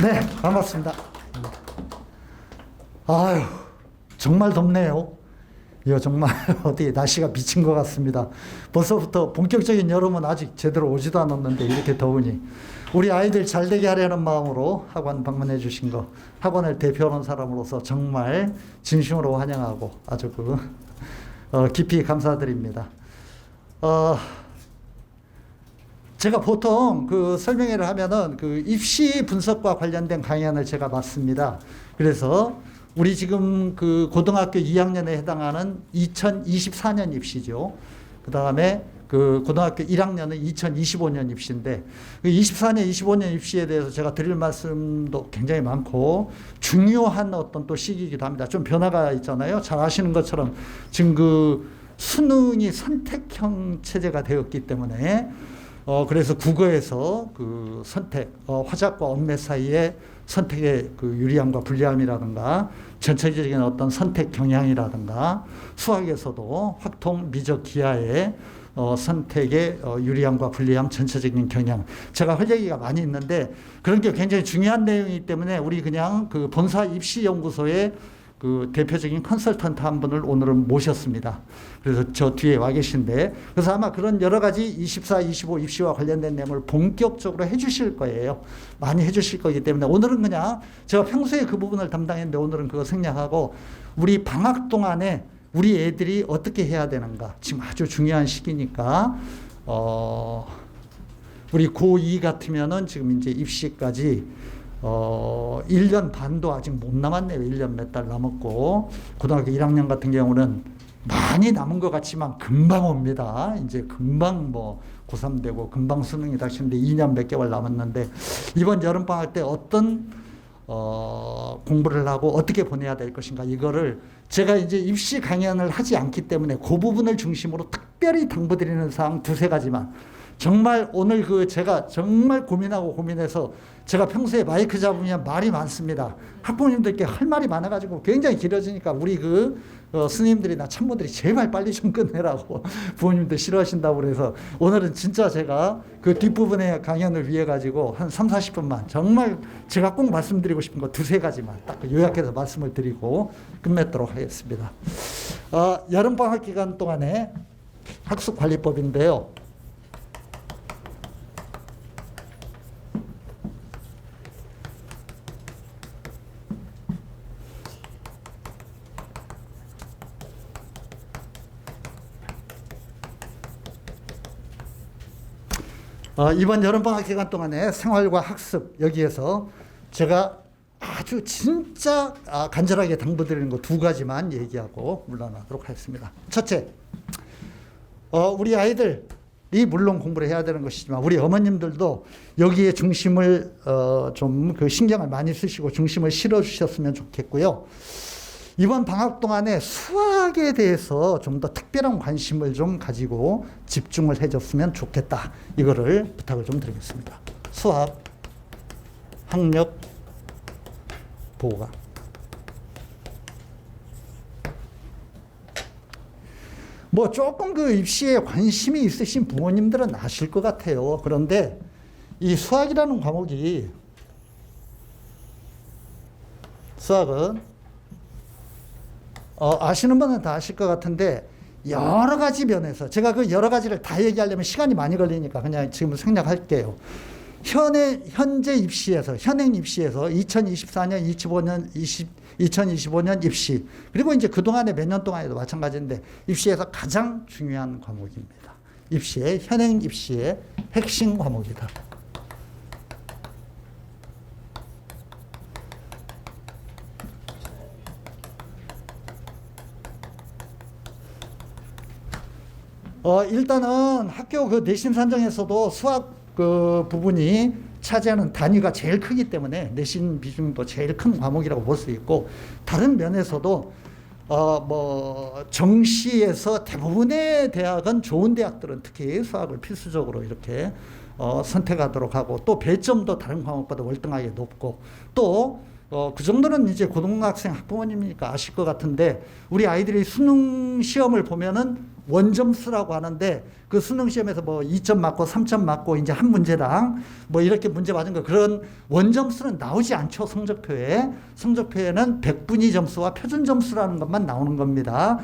네, 반갑습니다. 아유, 정말 덥네요. 이거 정말 어디 날씨가 미친 것 같습니다. 벌써부터 본격적인 여름은 아직 제대로 오지도 않았는데 이렇게 더우니 우리 아이들 잘 되게 하려는 마음으로 학원 방문해 주신 거, 학원을 대표하는 사람으로서 정말 진심으로 환영하고 아주 깊이 감사드립니다. 제가 보통 설명회를 하면은 입시 분석과 관련된 강연을 제가 맡습니다. 그래서 우리 지금 고등학교 2학년에 해당하는 2024년 입시죠. 그 다음에 고등학교 1학년은 2025년 입시인데 24년, 25년 입시에 대해서 제가 드릴 말씀도 굉장히 많고 중요한 어떤 또 시기이기도 합니다. 좀 변화가 있잖아요. 잘 아시는 것처럼 지금 수능이 선택형 체제가 되었기 때문에 그래서 국어에서 선택, 화작과 언매 사이에 선택의 유리함과 불리함이라든가 전체적인 어떤 선택 경향이라든가 수학에서도 확통, 미적, 기하의 선택의 유리함과 불리함, 전체적인 경향. 제가 할 얘기가 많이 있는데 그런 게 굉장히 중요한 내용이기 때문에 우리 그냥 본사 입시연구소의 대표적인 컨설턴트 한 분을 오늘은 모셨습니다. 그래서 저 뒤에 와 계신데, 그래서 아마 그런 여러 가지 24, 25 입시와 관련된 내용을 본격적으로 해주실 거예요. 많이 해주실 거기 때문에 오늘은 그냥 제가 평소에 그 부분을 담당했는데 오늘은 그거 생략하고 우리 방학 동안에 우리 애들이 어떻게 해야 되는가. 지금 아주 중요한 시기니까, 우리 고2 같으면은 지금 이제 입시까지 1년 반도 아직 못 남았네요. 1년 몇 달 남았고, 고등학교 1학년 같은 경우는 많이 남은 것 같지만 금방 옵니다. 이제 금방 고3 되고 금방 수능이 닥치는데 2년 몇 개월 남았는데 이번 여름방학 때 어떤 공부를 하고 어떻게 보내야 될 것인가, 이거를 제가 이제 입시 강연을 하지 않기 때문에 그 부분을 중심으로 특별히 당부드리는 사항 두세 가지만, 정말 오늘 제가 정말 고민해서 제가 평소에 마이크 잡으면 말이 많습니다. 학부모님들께 할 말이 많아가지고 굉장히 길어지니까 우리 스님들이나 참모들이 제발 빨리 좀 끝내라고 부모님들 싫어하신다고 그래서 오늘은 진짜 제가 뒷부분의 강연을 위해 가지고 한 3, 40분만 정말 제가 꼭 말씀드리고 싶은 거 두세 가지만 딱 요약해서 말씀을 드리고 끝맺도록 하겠습니다. 여름방학 기간 동안에 학습관리법인데요. 이번 여름방학 기간 동안에 생활과 학습, 여기에서 제가 아주 진짜 간절하게 당부드리는 거 두 가지만 얘기하고 물러나도록 하겠습니다. 첫째, 우리 아이들이 물론 공부를 해야 되는 것이지만 우리 어머님들도 여기에 중심을 좀 신경을 많이 쓰시고 중심을 실어 주셨으면 좋겠고요. 이번 방학 동안에 수학에 대해서 좀 더 특별한 관심을 좀 가지고 집중을 해줬으면 좋겠다. 이거를 부탁을 좀 드리겠습니다. 수학, 학력, 보호가. 조금 입시에 관심이 있으신 부모님들은 아실 것 같아요. 그런데 이 수학이라는 과목이, 수학은 아시는 분은 다 아실 것 같은데 여러 가지 면에서 제가 여러 가지를 다 얘기하려면 시간이 많이 걸리니까 그냥 지금 생략할게요. 현재 입시에서, 현행 입시에서 2024년, 2025년 입시, 그리고 이제 그동안에 몇 년 동안에도 마찬가지인데 입시에서 가장 중요한 과목입니다. 현행 입시의 핵심 과목이다. 일단은 학교 내신 산정에서도 수학 부분이 차지하는 단위가 제일 크기 때문에 내신 비중도 제일 큰 과목이라고 볼 수 있고, 다른 면에서도 정시에서 대부분의 대학은, 좋은 대학들은 특히 수학을 필수적으로 이렇게 선택하도록 하고, 또 배점도 다른 과목보다 월등하게 높고, 또 그 정도는 이제 고등학생 학부모님이니까 아실 것 같은데, 우리 아이들이 수능 시험을 보면은 원점수라고 하는데, 그 수능 시험에서 뭐 2점 맞고 3점 맞고 이제 한 문제당 뭐 이렇게 문제 맞은 거, 그런 원점수는 나오지 않죠. 성적표에는 백분위 점수와 표준 점수라는 것만 나오는 겁니다.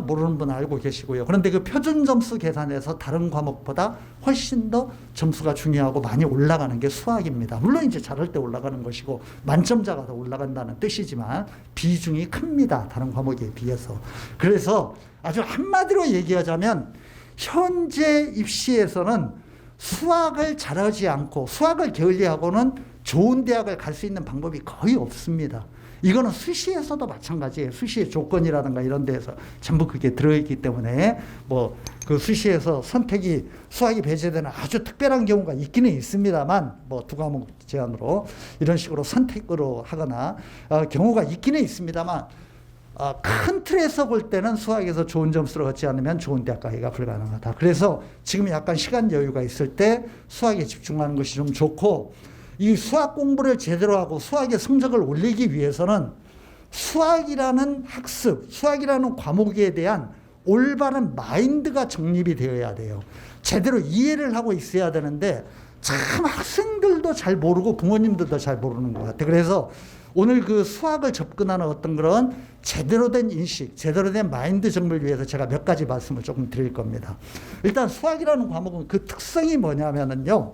모르는 분 알고 계시고요. 그런데 그 표준 점수 계산에서 다른 과목보다 훨씬 더 점수가 중요하고 많이 올라가는 게 수학입니다. 물론 이제 잘할 때 올라가는 것이고 만점자가 더 올라간다는 뜻이지만 비중이 큽니다. 다른 과목에 비해서. 그래서 아주 한마디로 얘기하자면 현재 입시에서는 수학을 잘하지 않고 수학을 게을리하고는 좋은 대학을 갈 수 있는 방법이 거의 없습니다. 이거는 수시에서도 마찬가지예요. 수시의 조건이라든가 이런 데에서 전부 그게 들어있기 때문에 뭐 그 수시에서 선택이 수학이 배제되는 아주 특별한 경우가 있기는 있습니다만, 뭐 두 과목 제한으로 이런 식으로 선택으로 하거나 경우가 있기는 있습니다만, 큰 틀에서 볼 때는 수학에서 좋은 점수를 얻지 않으면 좋은 대학 가기가 불가능하다. 그래서 지금 약간 시간 여유가 있을 때 수학에 집중하는 것이 좀 좋고, 이 수학 공부를 제대로 하고 수학의 성적을 올리기 위해서는 수학이라는 학습, 수학이라는 과목에 대한 올바른 마인드가 정립이 되어야 돼요. 제대로 이해를 하고 있어야 되는데 참 학생들도 잘 모르고 부모님들도 잘 모르는 것 같아요. 그래서 오늘 그 수학을 접근하는 어떤 그런 제대로 된 인식, 제대로 된 마인드 정립을 위해서 제가 몇 가지 말씀을 조금 드릴 겁니다. 일단 수학이라는 과목은 그 특성이 뭐냐면은요,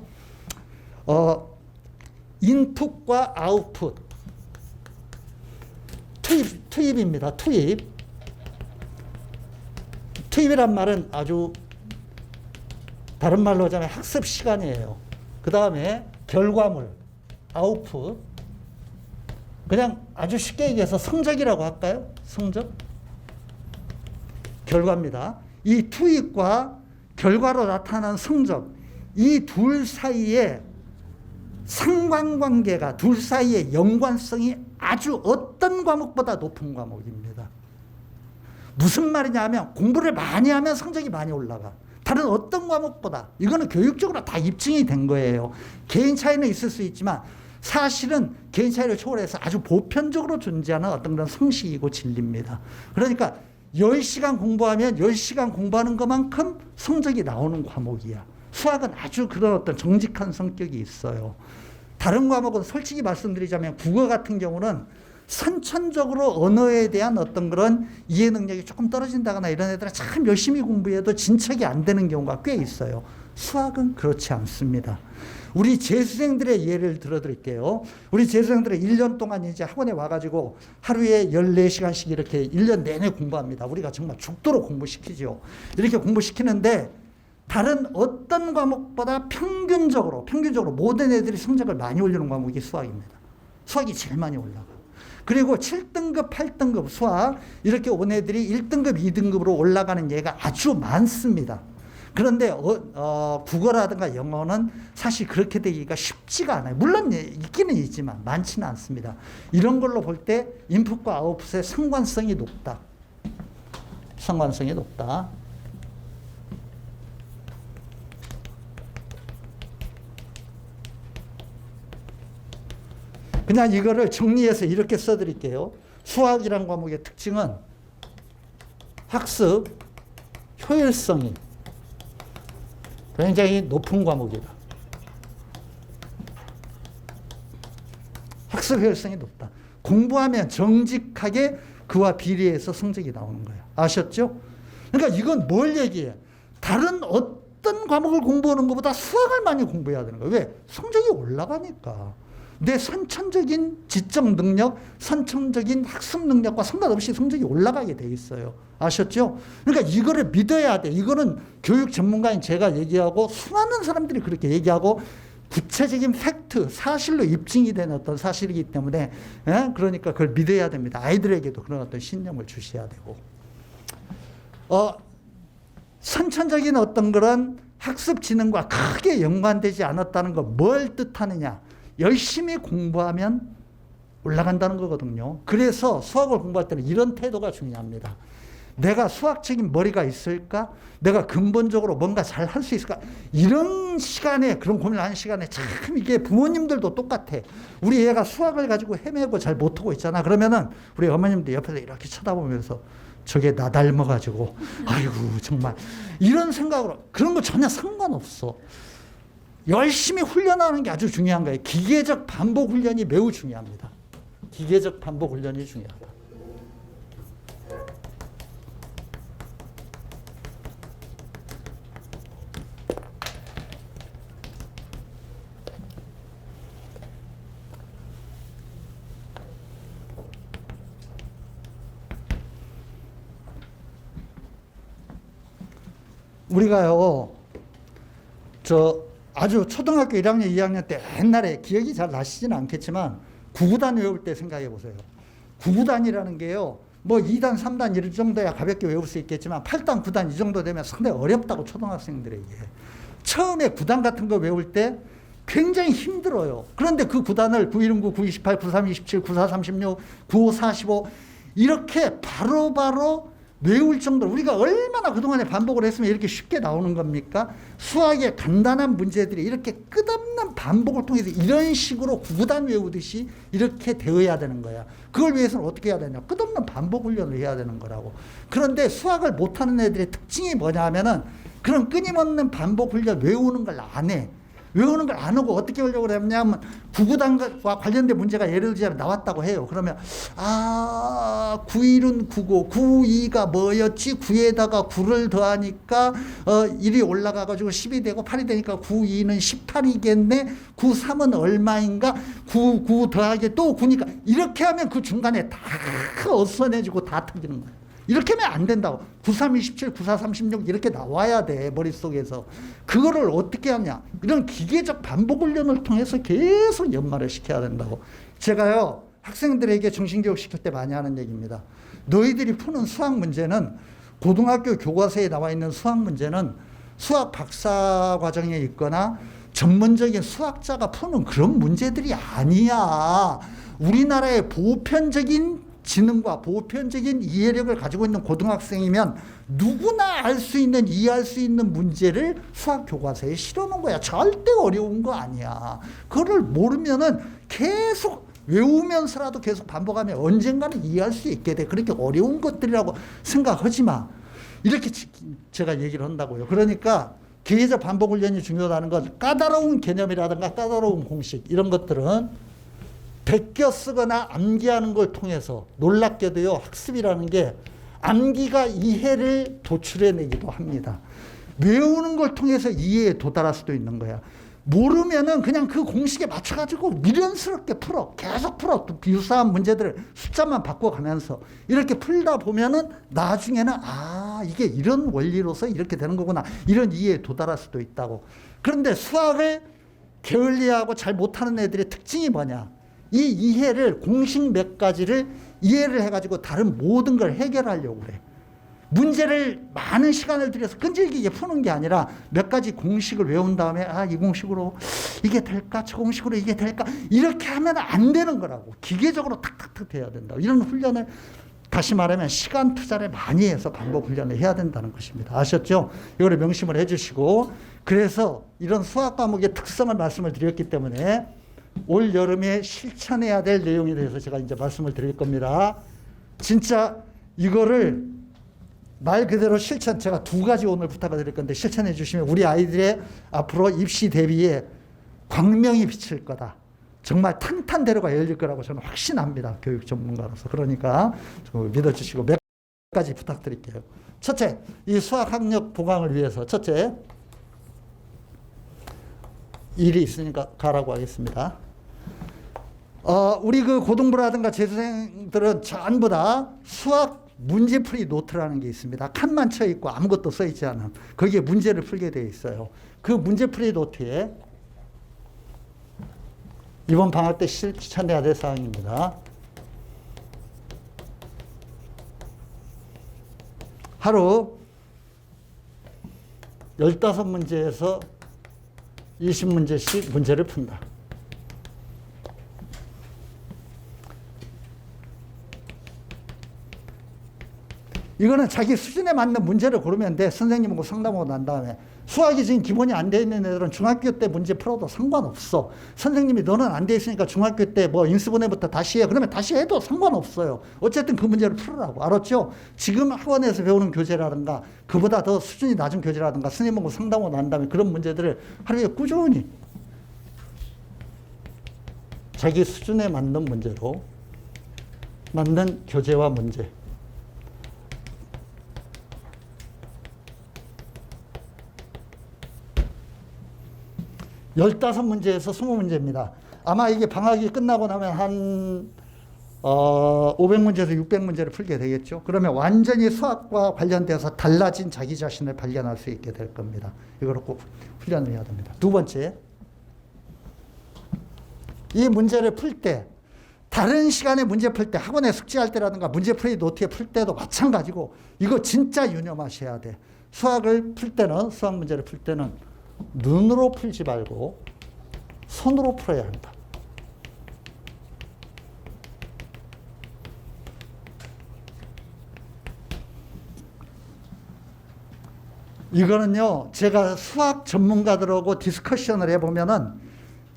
인풋과 아웃풋, 투입입니다. 투입이란 말은 아주 다른 말로 하자면 학습 시간이에요. 그 다음에 결과물, 아웃풋. 그냥 아주 쉽게 얘기해서 성적이라고 할까요? 성적? 결과입니다. 이 투입과 결과로 나타나는 성적, 이 둘 사이에 상관관계가, 둘 사이의 연관성이 아주 어떤 과목보다 높은 과목입니다. 무슨 말이냐 하면 공부를 많이 하면 성적이 많이 올라가. 다른 어떤 과목보다. 이거는 교육적으로 다 입증이 된 거예요. 개인 차이는 있을 수 있지만 사실은 개인 차이를 초월해서 아주 보편적으로 존재하는 어떤 그런 성식이고 진리입니다. 그러니까 10시간 공부하면 10시간 공부하는 것만큼 성적이 나오는 과목이야. 수학은 아주 그런 어떤 정직한 성격이 있어요. 다른 과목은 솔직히 말씀드리자면 국어 같은 경우는 선천적으로 언어에 대한 어떤 그런 이해 능력이 조금 떨어진다거나 이런 애들은 참 열심히 공부해도 진척이 안 되는 경우가 꽤 있어요. 수학은 그렇지 않습니다. 우리 재수생들의 예를 들어드릴게요. 우리 재수생들은 1년 동안 이제 학원에 와가지고 하루에 14시간씩 이렇게 1년 내내 공부합니다. 우리가 정말 죽도록 공부시키죠. 이렇게 공부시키는데 다른 어떤 과목보다 평균적으로 모든 애들이 성적을 많이 올리는 과목이 수학입니다. 수학이 제일 많이 올라가. 그리고 7등급, 8등급 수학 이렇게 온 애들이 1등급, 2등급으로 올라가는 예가 아주 많습니다. 그런데 국어라든가 영어는 사실 그렇게 되기가 쉽지가 않아요. 물론 있기는 있지만 많지는 않습니다. 이런 걸로 볼 때 인풋과 아웃풋의 상관성이 높다. 상관성이 높다. 그냥 이거를 정리해서 이렇게 써드릴게요. 수학이란 과목의 특징은 학습 효율성이 굉장히 높은 과목이다. 학습 효율성이 높다. 공부하면 정직하게 그와 비례해서 성적이 나오는 거예요. 아셨죠? 그러니까 이건 뭘 얘기해? 다른 어떤 과목을 공부하는 것보다 수학을 많이 공부해야 되는 거예요. 왜? 성적이 올라가니까. 내 선천적인 지적 능력, 선천적인 학습 능력과 상관없이 성적이 올라가게 돼 있어요. 아셨죠? 그러니까 이거를 믿어야 돼. 이거는 교육 전문가인 제가 얘기하고 수많은 사람들이 그렇게 얘기하고 구체적인 팩트, 사실로 입증이 된 어떤 사실이기 때문에 그러니까 그걸 믿어야 됩니다. 아이들에게도 그런 어떤 신념을 주셔야 되고 선천적인 어떤 그런 학습 지능과 크게 연관되지 않았다는 거 뭘 뜻하느냐? 열심히 공부하면 올라간다는 거거든요. 그래서 수학을 공부할 때는 이런 태도가 중요합니다. 내가 수학적인 머리가 있을까? 내가 근본적으로 뭔가 잘 할 수 있을까? 이런 시간에, 그런 고민을 하는 시간에 참 이게 부모님들도 똑같아. 우리 애가 수학을 가지고 헤매고 잘 못하고 있잖아. 그러면은 우리 어머님들 옆에서 이렇게 쳐다보면서 저게 나 닮아가지고 아이고 정말 이런 생각으로, 그런 거 전혀 상관없어. 열심히 훈련하는 게 아주 중요한 거예요. 기계적 반복 훈련이 매우 중요합니다. 기계적 반복 훈련이 중요하다. 우리가요, 아주 초등학교 1학년, 2학년 때 옛날에 기억이 잘 나시지는 않겠지만 구구단 외울 때 생각해 보세요. 구구단이라는 게요, 뭐 2단, 3단 이런 정도야 가볍게 외울 수 있겠지만 8단, 9단 이 정도 되면 상당히 어렵다고 초등학생들에게. 처음에 9단 같은 거 외울 때 굉장히 힘들어요. 그런데 그 9단을 919, 928, 9327, 9436, 9545 이렇게 바로바로 외울 정도로 우리가 얼마나 그동안에 반복을 했으면 이렇게 쉽게 나오는 겁니까? 수학의 간단한 문제들이 이렇게 끝없는 반복을 통해서 이런 식으로 구구단 외우듯이 이렇게 되어야 되는 거야. 그걸 위해서는 어떻게 해야 되냐? 끝없는 반복 훈련을 해야 되는 거라고. 그런데 수학을 못하는 애들의 특징이 뭐냐 하면은 그런 끊임없는 반복 훈련 외우는 걸 안 해. 외우는 걸 안 하고 어떻게 하려고 그러냐면 구구단과 관련된 문제가 예를 들자면 나왔다고 해요. 그러면 9일은 9고 9, 2가 뭐였지? 9에다가 9를 더하니까 1이 올라가가지고 10이 되고 8이 되니까 9, 2는 18이겠네. 9, 3은 얼마인가? 9 더하기 또 9니까 이렇게 하면 그 중간에 다 어수선해지고 다 터지는 거예요. 이렇게 하면 안 된다고. 93, 27, 94, 36 이렇게 나와야 돼, 머릿속에서. 그거를 어떻게 하냐. 이런 기계적 반복 훈련을 통해서 계속 연마를 시켜야 된다고. 제가요, 학생들에게 정신교육 시킬 때 많이 하는 얘기입니다. 너희들이 푸는 수학 문제는, 고등학교 교과서에 나와 있는 수학 문제는 수학 박사 과정에 있거나 전문적인 수학자가 푸는 그런 문제들이 아니야. 우리나라의 보편적인 지능과 보편적인 이해력을 가지고 있는 고등학생이면 누구나 알 수 있는, 이해할 수 있는 문제를 수학 교과서에 실어놓은 거야. 절대 어려운 거 아니야. 그거를 모르면은 계속 외우면서라도 계속 반복하면 언젠가는 이해할 수 있게 돼. 그렇게 어려운 것들이라고 생각하지 마. 이렇게 제가 얘기를 한다고요. 그러니까 기계적 반복 훈련이 중요하다는 건, 까다로운 개념이라든가 까다로운 공식 이런 것들은 베껴 쓰거나 암기하는 걸 통해서, 놀랍게도요, 학습이라는 게 암기가 이해를 도출해내기도 합니다. 외우는 걸 통해서 이해에 도달할 수도 있는 거야. 모르면은 그냥 그 공식에 맞춰가지고 미련스럽게 풀어. 계속 풀어. 또 비유사한 문제들을 숫자만 바꿔가면서 이렇게 풀다 보면은 나중에는 이게 이런 원리로서 이렇게 되는 거구나. 이런 이해에 도달할 수도 있다고. 그런데 수학을 게을리하고 잘 못하는 애들의 특징이 뭐냐? 이 이해를, 공식 몇 가지를 이해를 해가지고 다른 모든 걸 해결하려고 그래. 문제를 많은 시간을 들여서 끈질기게 푸는 게 아니라 몇 가지 공식을 외운 다음에 이 공식으로 이게 될까? 저 공식으로 이게 될까? 이렇게 하면 안 되는 거라고. 기계적으로 탁탁탁 해야 된다. 이런 훈련을, 다시 말하면 시간 투자를 많이 해서 반복 훈련을 해야 된다는 것입니다. 아셨죠? 이거를 명심을 해주시고, 그래서 이런 수학 과목의 특성을 말씀을 드렸기 때문에 올 여름에 실천해야 될 내용에 대해서 제가 이제 말씀을 드릴 겁니다. 진짜 이거를 말 그대로 실천, 제가 2가지 오늘 부탁을 드릴 건데 실천해 주시면 우리 아이들의 앞으로 입시 대비에 광명이 비칠 거다. 정말 탄탄대로가 열릴 거라고 저는 확신합니다. 교육 전문가로서. 그러니까 믿어주시고 몇 가지 부탁드릴게요. 첫째, 이 수학 학력 보강을 위해서 첫째, 일이 있으니까 가라고 하겠습니다. 우리 그 고등부라든가 재수생들은 전부 다 수학 문제풀이 노트라는 게 있습니다. 칸만 쳐 있고 아무것도 써 있지 않은, 거기에 문제를 풀게 되어 있어요. 그 문제풀이 노트에 이번 방학 때 실천해야 될 사항입니다. 하루 15문제에서 20문제씩 문제를 푼다. 이거는 자기 수준에 맞는 문제를 고르면 돼. 선생님하고 상담하고 난 다음에. 수학이 지금 기본이 안 돼 있는 애들은 중학교 때 문제 풀어도 상관없어. 선생님이 너는 안 돼 있으니까 중학교 때 뭐 인수분해부터 다시 해. 그러면 다시 해도 상관없어요. 어쨌든 그 문제를 풀으라고. 알았죠? 지금 학원에서 배우는 교재라든가 그보다 더 수준이 낮은 교재라든가 선생님하고 상담하고 난 다음에 그런 문제들을 하루에 꾸준히 자기 수준에 맞는 문제로 맞는 교재와 문제 15문제에서 20문제입니다. 아마 이게 방학이 끝나고 나면 한 500문제에서 600문제를 풀게 되겠죠. 그러면 완전히 수학과 관련돼서 달라진 자기 자신을 발견할 수 있게 될 겁니다. 이걸 꼭 훈련을 해야 됩니다. 두 번째, 이 문제를 풀 때 다른 시간에 문제 풀 때 학원에 숙제할 때라든가 문제풀이 노트에 풀 때도 마찬가지고 이거 진짜 유념하셔야 돼. 수학을 풀 때는 수학 문제를 풀 때는 눈으로 풀지 말고 손으로 풀어야 한다. 이거는요, 제가 수학 전문가들하고 디스커션을 해보면은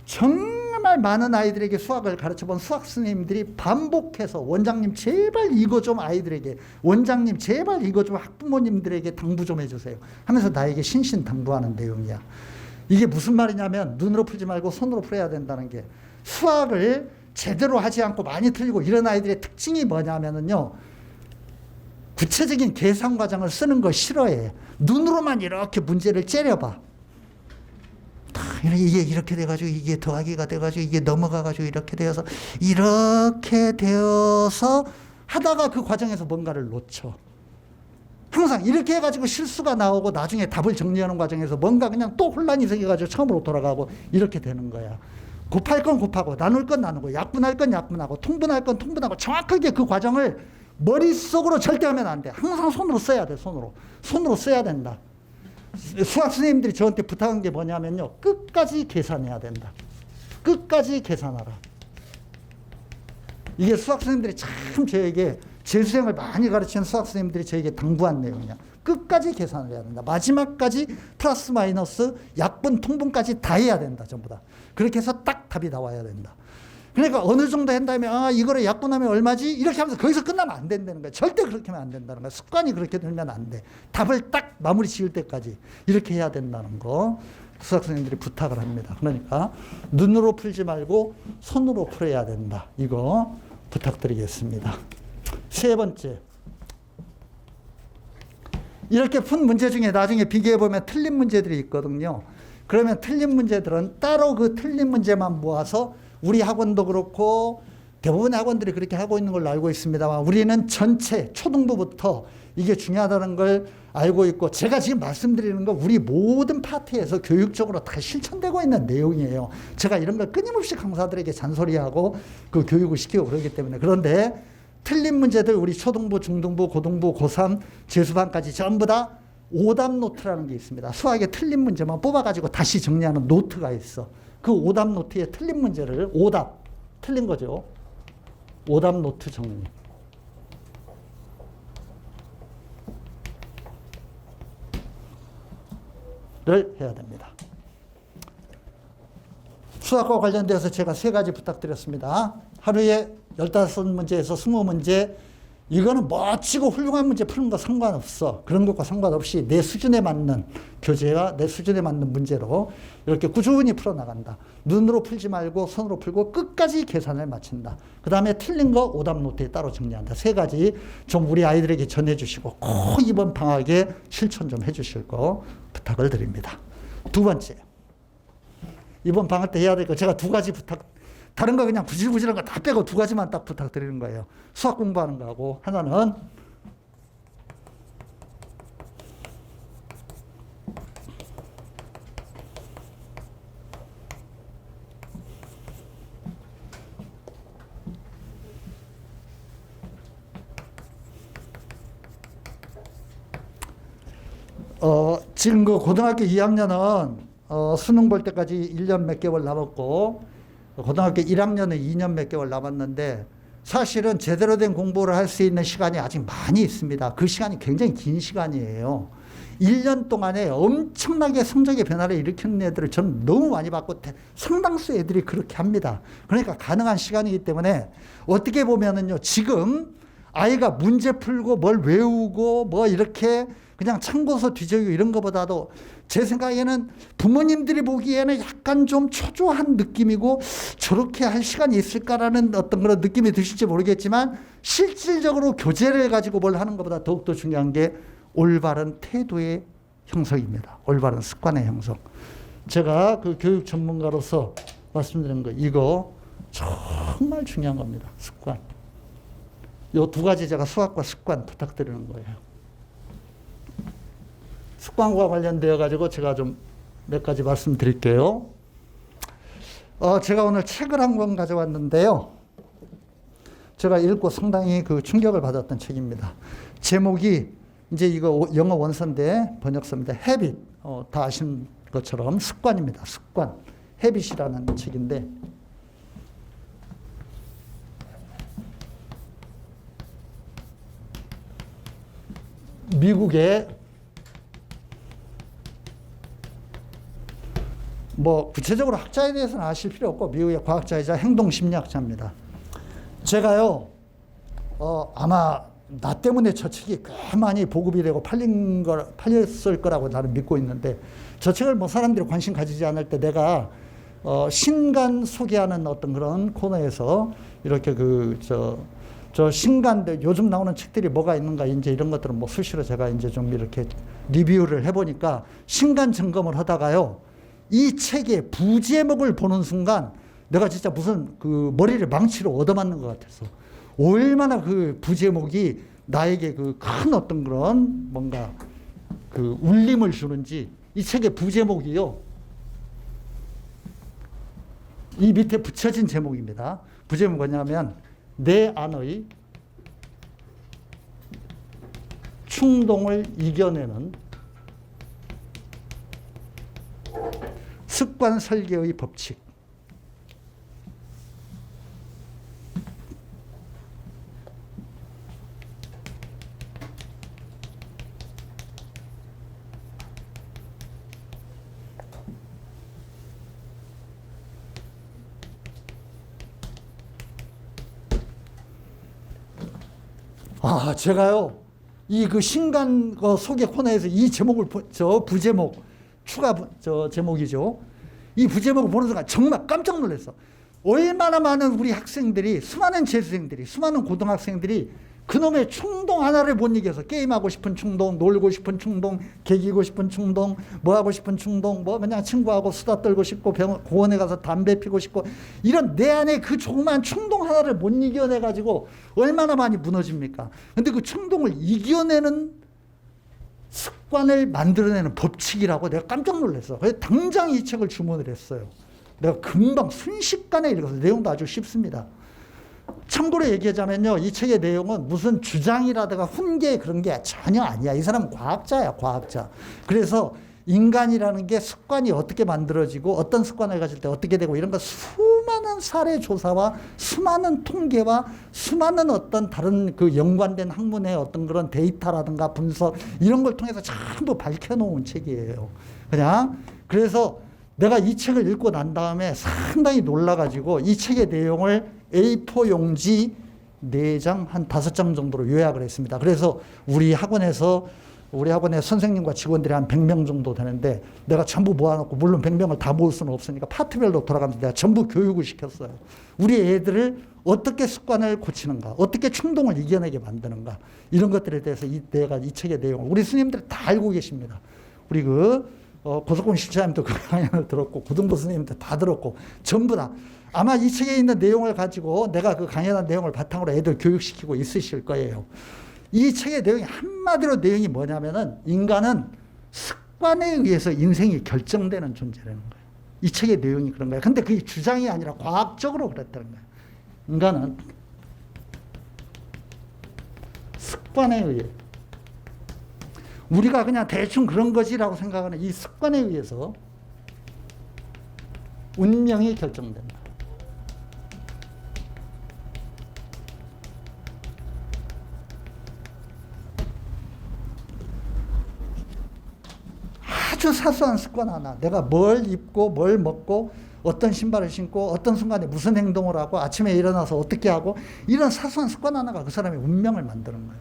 정말 많은 아이들에게 수학을 가르쳐본 수학 선생님들이 반복해서 원장님 제발 이거 좀 아이들에게, 원장님 제발 이거 좀 학부모님들에게 당부 좀 해주세요 하면서 나에게 신신당부하는 내용이야. 이게 무슨 말이냐면 눈으로 풀지 말고 손으로 풀어야 된다는 게, 수학을 제대로 하지 않고 많이 틀리고 이런 아이들의 특징이 뭐냐면요, 구체적인 계산 과정을 쓰는 거 싫어해. 눈으로만 이렇게 문제를 째려봐. 이게 이렇게 돼가지고 이게 더하기가 돼가지고 이게 넘어가가지고 이렇게 되어서 하다가 그 과정에서 뭔가를 놓쳐. 항상 이렇게 해가지고 실수가 나오고 나중에 답을 정리하는 과정에서 뭔가 그냥 또 혼란이 생겨가지고 처음으로 돌아가고 이렇게 되는 거야. 곱할 건 곱하고 나눌 건 나누고 약분할 건 약분하고 통분할 건 통분하고 정확하게 그 과정을 머릿속으로 절대 하면 안 돼. 항상 손으로 써야 돼. 손으로 써야 된다. 수학 선생님들이 저한테 부탁한 게 뭐냐면요, 끝까지 계산해야 된다. 끝까지 계산하라. 이게 수학 선생님들이 참 저에게, 재수생을 많이 가르치는 수학 선생님들이 저에게 당부한 내용이야. 끝까지 계산을 해야 된다. 마지막까지 플러스 마이너스 약분 통분까지 다 해야 된다. 전부 다. 그렇게 해서 딱 답이 나와야 된다. 그러니까 어느 정도 한다면 이거를 약분하면 얼마지? 이렇게 하면서 거기서 끝나면 안 된다는 거야. 절대 그렇게 하면 안 된다는 거야. 습관이 그렇게 되면 안 돼. 답을 딱 마무리 지을 때까지 이렇게 해야 된다는 거 수학 선생님들이 부탁을 합니다. 그러니까 눈으로 풀지 말고 손으로 풀어야 된다. 이거 부탁드리겠습니다. 세 번째, 이렇게 푼 문제 중에 나중에 비교해보면 틀린 문제들이 있거든요. 그러면 틀린 문제들은 따로 그 틀린 문제만 모아서, 우리 학원도 그렇고 대부분의 학원들이 그렇게 하고 있는 걸로 알고 있습니다만, 우리는 전체 초등부부터 이게 중요하다는 걸 알고 있고, 제가 지금 말씀드리는 건 우리 모든 파트에서 교육적으로 다 실천되고 있는 내용이에요. 제가 이런 걸 끊임없이 강사들에게 잔소리하고 그 교육을 시키고 그러기 때문에. 그런데 틀린 문제들 우리 초등부, 중등부, 고등부, 고3, 재수반까지 전부 다 오답 노트라는 게 있습니다. 수학의 틀린 문제만 뽑아가지고 다시 정리하는 노트가 있어. 그 오답 노트에 틀린 문제를, 오답, 틀린 거죠. 오답 노트 정리를 해야 됩니다. 수학과 관련돼서 제가 3가지 부탁드렸습니다. 하루에 15문제에서 20문제, 이거는 멋지고 훌륭한 문제 푸는 거 상관없어. 그런 것과 상관없이 내 수준에 맞는 교재와 내 수준에 맞는 문제로 이렇게 꾸준히 풀어나간다. 눈으로 풀지 말고 손으로 풀고 끝까지 계산을 마친다. 그 다음에 틀린 거 오답 노트에 따로 정리한다. 3가지 좀 우리 아이들에게 전해주시고 꼭 이번 방학에 실천 좀 해주실 거 부탁을 드립니다. 두 번째, 이번 방학 때 해야 될 거 제가 2가지 부탁, 다른 거 그냥 구질구질한 거 다 빼고 2가지만 딱 부탁드리는 거예요. 수학 공부하는 거하고, 하나는 지금 그 고등학교 2학년은 수능 볼 때까지 1년 몇 개월 남았고, 고등학교 1학년은 2년 몇 개월 남았는데, 사실은 제대로 된 공부를 할 수 있는 시간이 아직 많이 있습니다. 그 시간이 굉장히 긴 시간이에요. 1년 동안에 엄청나게 성적의 변화를 일으키는 애들을 저는 너무 많이 봤고 상당수 애들이 그렇게 합니다. 그러니까 가능한 시간이기 때문에 어떻게 보면은요, 지금 아이가 문제 풀고 뭘 외우고 뭐 이렇게 그냥 참고서 뒤적이고 이런 것보다도 제 생각에는 부모님들이 보기에는 약간 좀 초조한 느낌이고 저렇게 할 시간이 있을까라는 어떤 그런 느낌이 드실지 모르겠지만 실질적으로 교재를 가지고 뭘 하는 것보다 더욱더 중요한 게 올바른 태도의 형성입니다. 올바른 습관의 형성. 제가 그 교육 전문가로서 말씀드리는 거 이거 정말 중요한 겁니다. 습관. 요 두 가지 제가 수학과 습관 부탁드리는 거예요. 습관과 관련되어 가지고 제가 좀 몇 가지 말씀드릴게요. 제가 오늘 책을 한 권 가져왔는데요. 제가 읽고 상당히 그 충격을 받았던 책입니다. 제목이 이제 이거 영어 원서인데 번역서입니다. Habit. 다 아시는 것처럼 습관입니다. 습관. Habit이라는 책인데 미국의 뭐 구체적으로 학자에 대해서는 아실 필요 없고 미국의 과학자이자 행동심리학자입니다. 제가요 아마 나 때문에 저 책이 꽤 많이 보급이 되고 팔렸을 거라고 나는 믿고 있는데 저 책을 뭐 사람들이 관심 가지지 않을 때 내가 신간 소개하는 어떤 그런 코너에서 이렇게 저 신간들 요즘 나오는 책들이 뭐가 있는가 이제 이런 것들은 뭐 수시로 제가 이제 좀 이렇게 리뷰를 해보니까 신간 점검을 하다가요 이 책의 부제목을 보는 순간 내가 진짜 무슨 그 머리를 망치로 얻어맞는 것 같아서 얼마나 그 부제목이 나에게 그 큰 어떤 그런 뭔가 그 울림을 주는지 이 책의 부제목이요 이 밑에 붙여진 제목입니다. 부제목은 뭐냐면 내 안의 충동을 이겨내는 습관 설계의 법칙. 제가요, 이 그 신간 소개 코너에서 이 제목을, 부제목, 추가 제목이죠. 이 부제목을 보는 순간 정말 깜짝 놀랐어. 얼마나 많은 우리 학생들이, 수많은 재수생들이, 수많은 고등학생들이 그놈의 충동 하나를 못 이겨서 게임하고 싶은 충동, 놀고 싶은 충동, 개기고 싶은 충동, 뭐 하고 싶은 충동, 뭐 그냥 친구하고 수다 떨고 싶고 공원에 가서 담배 피고 싶고 이런 내 안에 그 조그만 충동 하나를 못 이겨내 가지고 얼마나 많이 무너집니까? 근데 그 충동을 이겨내는 습관을 만들어내는 법칙이라고 내가 깜짝 놀랐어. 그래서 당장 이 책을 주문을 했어요. 내가 금방 순식간에 읽어서 내용도 아주 쉽습니다. 참고로 얘기하자면요, 이 책의 내용은 무슨 주장이라든가 훈계 그런 게 전혀 아니야. 이 사람은 과학자야, 과학자. 그래서 인간이라는 게 습관이 어떻게 만들어지고 어떤 습관을 가질 때 어떻게 되고 이런 거 수많은 사례 조사와 수많은 통계와 수많은 어떤 다른 그 연관된 학문의 어떤 그런 데이터라든가 분석 이런 걸 통해서 전부 밝혀놓은 책이에요. 그래서 내가 이 책을 읽고 난 다음에 상당히 놀라가지고 이 책의 내용을 A4 용지 4장, 한 5장 정도로 요약을 했습니다. 그래서 우리 학원의 선생님과 직원들이 한 100명 정도 되는데 내가 전부 모아놓고, 물론 100명을 다 모을 수는 없으니까 파트별로 돌아가면서 내가 전부 교육을 시켰어요. 우리 애들을 어떻게 습관을 고치는가, 어떻게 충동을 이겨내게 만드는가, 이런 것들에 대해서 내가 이 책의 내용을 우리 스님들이 다 알고 계십니다. 우리 고석곤 실장님도 그 강연을 들었고, 구등보 스님도 다 들었고, 전부 다. 아마 이 책에 있는 내용을 가지고 내가 그 강연한 내용을 바탕으로 애들 교육시키고 있으실 거예요. 이 책의 내용이 한마디로 내용이 뭐냐면은 인간은 습관에 의해서 인생이 결정되는 존재라는 거예요. 이 책의 내용이 그런 거예요. 근데 그게 주장이 아니라 과학적으로 그랬다는 거예요. 인간은 습관에 의해, 우리가 그냥 대충 그런 거지라고 생각하는 이 습관에 의해서 운명이 결정된다. 아주 사소한 습관 하나, 내가 뭘 입고 뭘 먹고 어떤 신발을 신고 어떤 순간에 무슨 행동을 하고 아침에 일어나서 어떻게 하고, 이런 사소한 습관 하나가 그 사람의 운명을 만드는 거예요.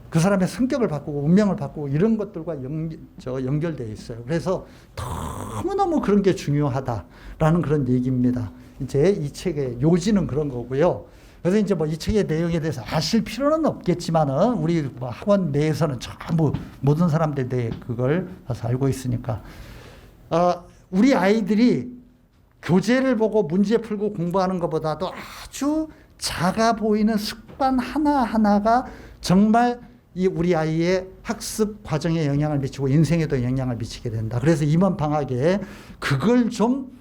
그 사람의 성격을 바꾸고 운명을 바꾸고 이런 것들과 연결되어 있어요. 그래서 너무너무 그런 게 중요하다라는 그런 얘기입니다. 이제 이 책의 요지는 그런 거고요. 그래서 이제 뭐 이 책의 내용에 대해서 아실 필요는 없겠지만은 우리 뭐 학원 내에서는 전부 모든 사람들이 그걸 봐서 알고 있으니까, 우리 아이들이 교재를 보고 문제 풀고 공부하는 것보다도 아주 작아 보이는 습관 하나하나가 정말 이 우리 아이의 학습 과정에 영향을 미치고 인생에도 영향을 미치게 된다. 그래서 이번 방학에 그걸 좀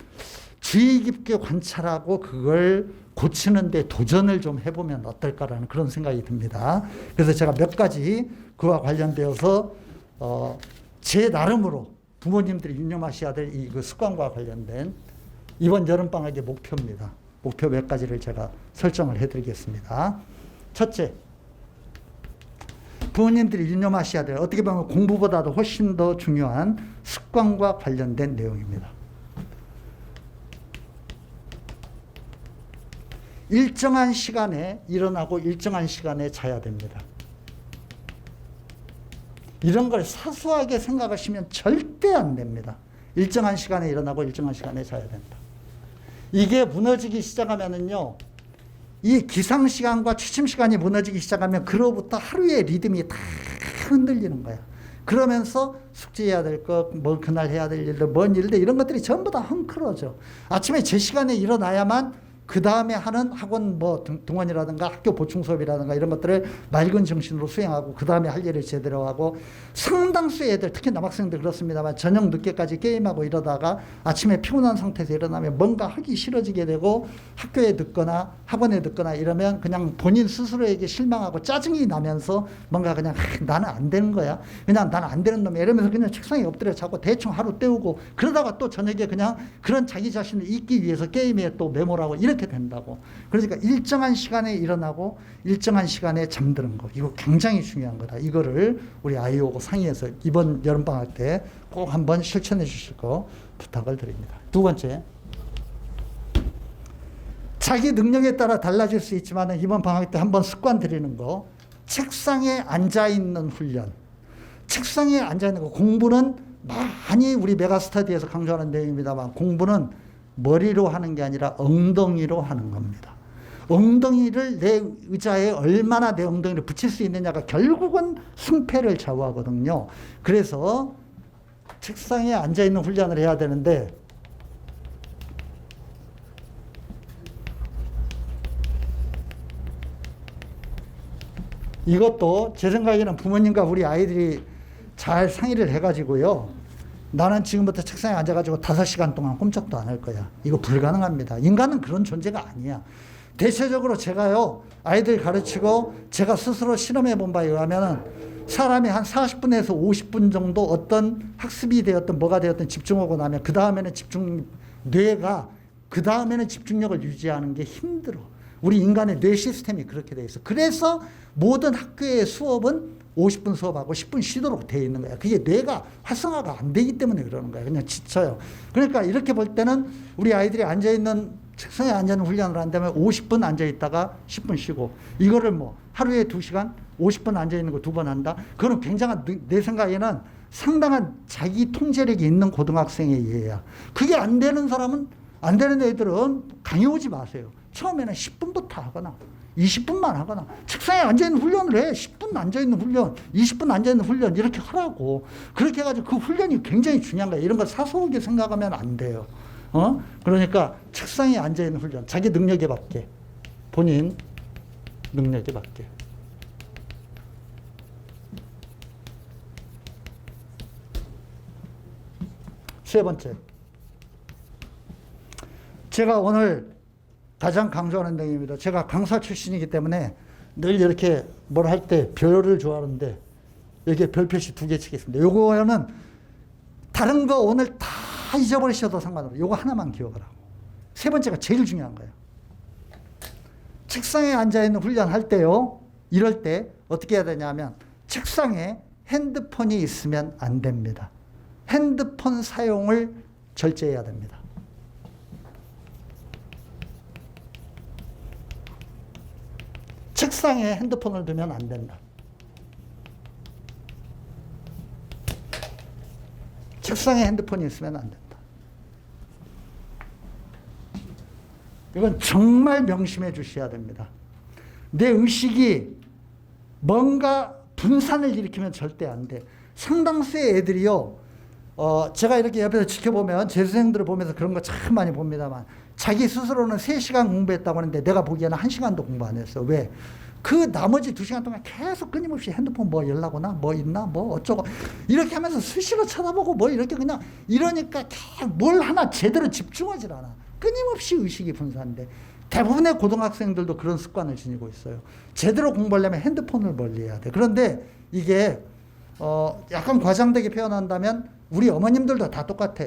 주의 깊게 관찰하고 그걸 고치는 데 도전을 좀 해보면 어떨까라는 그런 생각이 듭니다. 그래서 제가 몇 가지 그와 관련되어서 제 나름으로 부모님들이 유념하셔야 될 이 그 습관과 관련된 이번 여름방학의 목표입니다. 목표 몇 가지를 제가 설정을 해드리겠습니다. 첫째, 부모님들이 유념하셔야 될, 어떻게 보면 공부보다도 훨씬 더 중요한 습관과 관련된 내용입니다. 일정한 시간에 일어나고 일정한 시간에 자야 됩니다. 이런 걸 사소하게 생각하시면 절대 안 됩니다. 일정한 시간에 일어나고 일정한 시간에 자야 된다. 이게 무너지기 시작하면은요, 이 기상시간과 취침시간이 무너지기 시작하면 그로부터 하루의 리듬이 다 흔들리는 거야. 그러면서 숙제해야 될 것, 뭐 그날 해야 될 일들, 뭔 일들, 이런 것들이 전부 다 헝클어져. 아침에 제 시간에 일어나야만 그 다음에 하는 학원 뭐 등원이라든가 학교 보충 수업이라든가 이런 것들을 맑은 정신으로 수행하고 그 다음에 할 일을 제대로 하고, 상당수의 애들, 특히 남학생들 그렇습니다만 저녁 늦게까지 게임하고 이러다가 아침에 피곤한 상태에서 일어나면 뭔가 하기 싫어지게 되고 학교에 늦거나 학원에 늦거나 이러면 그냥 본인 스스로에게 실망하고 짜증이 나면서 뭔가 그냥 나는 안 되는 거야, 그냥 나는 안 되는 놈이야 이러면서 그냥 책상에 엎드려 자고 대충 하루 때우고, 그러다가 또 저녁에 그냥 그런 자기 자신을 잊기 위해서 게임에 또 메모를 하고 이렇게 된다고. 그러니까 일정한 시간에 일어나고 일정한 시간에 잠드는 거, 이거 굉장히 중요한 거다. 이거를 우리 아이하고 상의해서 이번 여름방학 때 꼭 한번 실천해 주실 거 부탁을 드립니다. 두 번째, 자기 능력에 따라 달라질 수 있지만 이번 방학 때 한번 습관 들이는 거, 책상에 앉아있는 훈련. 책상에 앉아있는 거, 공부는 많이 우리 메가스터디에서 강조하는 내용입니다만 공부는 머리로 하는 게 아니라 엉덩이로 하는 겁니다. 엉덩이를 내 의자에 얼마나 내 엉덩이를 붙일 수 있느냐가 결국은 승패를 좌우하거든요. 그래서 책상에 앉아있는 훈련을 해야 되는데, 이것도 제 생각에는 부모님과 우리 아이들이 잘 상의를 해가지고요, 나는 지금부터 책상에 앉아가지고 5시간 동안 꼼짝도 안 할 거야. 이거 불가능합니다. 인간은 그런 존재가 아니야. 대체적으로 제가요, 아이들 가르치고 제가 스스로 실험해 본 바에 의하면은 사람이 한 40분에서 50분 정도 어떤 학습이 되었든 뭐가 되었든 집중하고 나면 그 다음에는 뇌가 그 다음에는 집중력을 유지하는 게 힘들어. 우리 인간의 뇌 시스템이 그렇게 돼 있어. 그래서 모든 학교의 수업은 50분 수업하고 10분 쉬도록 되어 있는 거야. 그게 뇌가 활성화가 안 되기 때문에 그러는 거야. 그냥 지쳐요. 그러니까 이렇게 볼 때는 우리 아이들이 앉아있는, 책상에 앉아있는 훈련을 한다면 50분 앉아있다가 10분 쉬고, 이거를 뭐 하루에 2시간 50분 앉아있는 거 2번 한다. 그거는 굉장한, 내 생각에는 상당한 자기 통제력이 있는 고등학생의 예야. 그게 안 되는 사람은, 안 되는 애들은 강의 오지 마세요. 처음에는 10분부터 하거나 20분만 하거나, 책상에 앉아있는 훈련을 해. 10분 앉아있는 훈련, 20분 앉아있는 훈련 이렇게 하라고. 그렇게 해가지고 그 훈련이 굉장히 중요한 거야. 이런 걸 사소하게 생각하면 안 돼요. 그러니까 책상에 앉아있는 훈련, 자기 능력에 맞게, 본인 능력에 맞게. 세 번째, 제가 오늘 가장 강조하는 내용입니다. 제가 강사 출신이기 때문에 늘 이렇게 뭘 할 때 별을 좋아하는데, 여기에 별 표시 2개 치겠습니다. 요거는 다른 거 오늘 다 잊어버리셔도 상관없어요. 요거 하나만 기억을 하고. 세 번째가 제일 중요한 거예요. 책상에 앉아있는 훈련 할 때요, 이럴 때 어떻게 해야 되냐면 책상에 핸드폰이 있으면 안 됩니다. 핸드폰 사용을 절제해야 됩니다. 책상에 핸드폰을 두면 안 된다. 책상에 핸드폰이 있으면 안 된다. 이건 정말 명심해 주셔야 됩니다. 내 의식이 뭔가 분산을 일으키면 절대 안 돼. 상당수의 애들이요, 제가 이렇게 옆에서 지켜보면, 재수생들을 보면서 그런 거 참 많이 봅니다만, 자기 스스로는 3시간 공부했다고 하는데 내가 보기에는 1시간도 공부 안 했어. 왜? 그 나머지 2시간 동안 계속 끊임없이 핸드폰 뭐 연락 오나? 뭐 있나? 뭐 어쩌고. 이렇게 하면서 수시로 쳐다보고 뭐 이렇게 그냥 이러니까 뭘 하나 제대로 집중하질 않아. 끊임없이 의식이 분산돼. 대부분의 고등학생들도 그런 습관을 지니고 있어요. 제대로 공부하려면 핸드폰을 멀리해야 돼. 그런데 이게 약간 과장되게 표현한다면 우리 어머님들도 다 똑같아.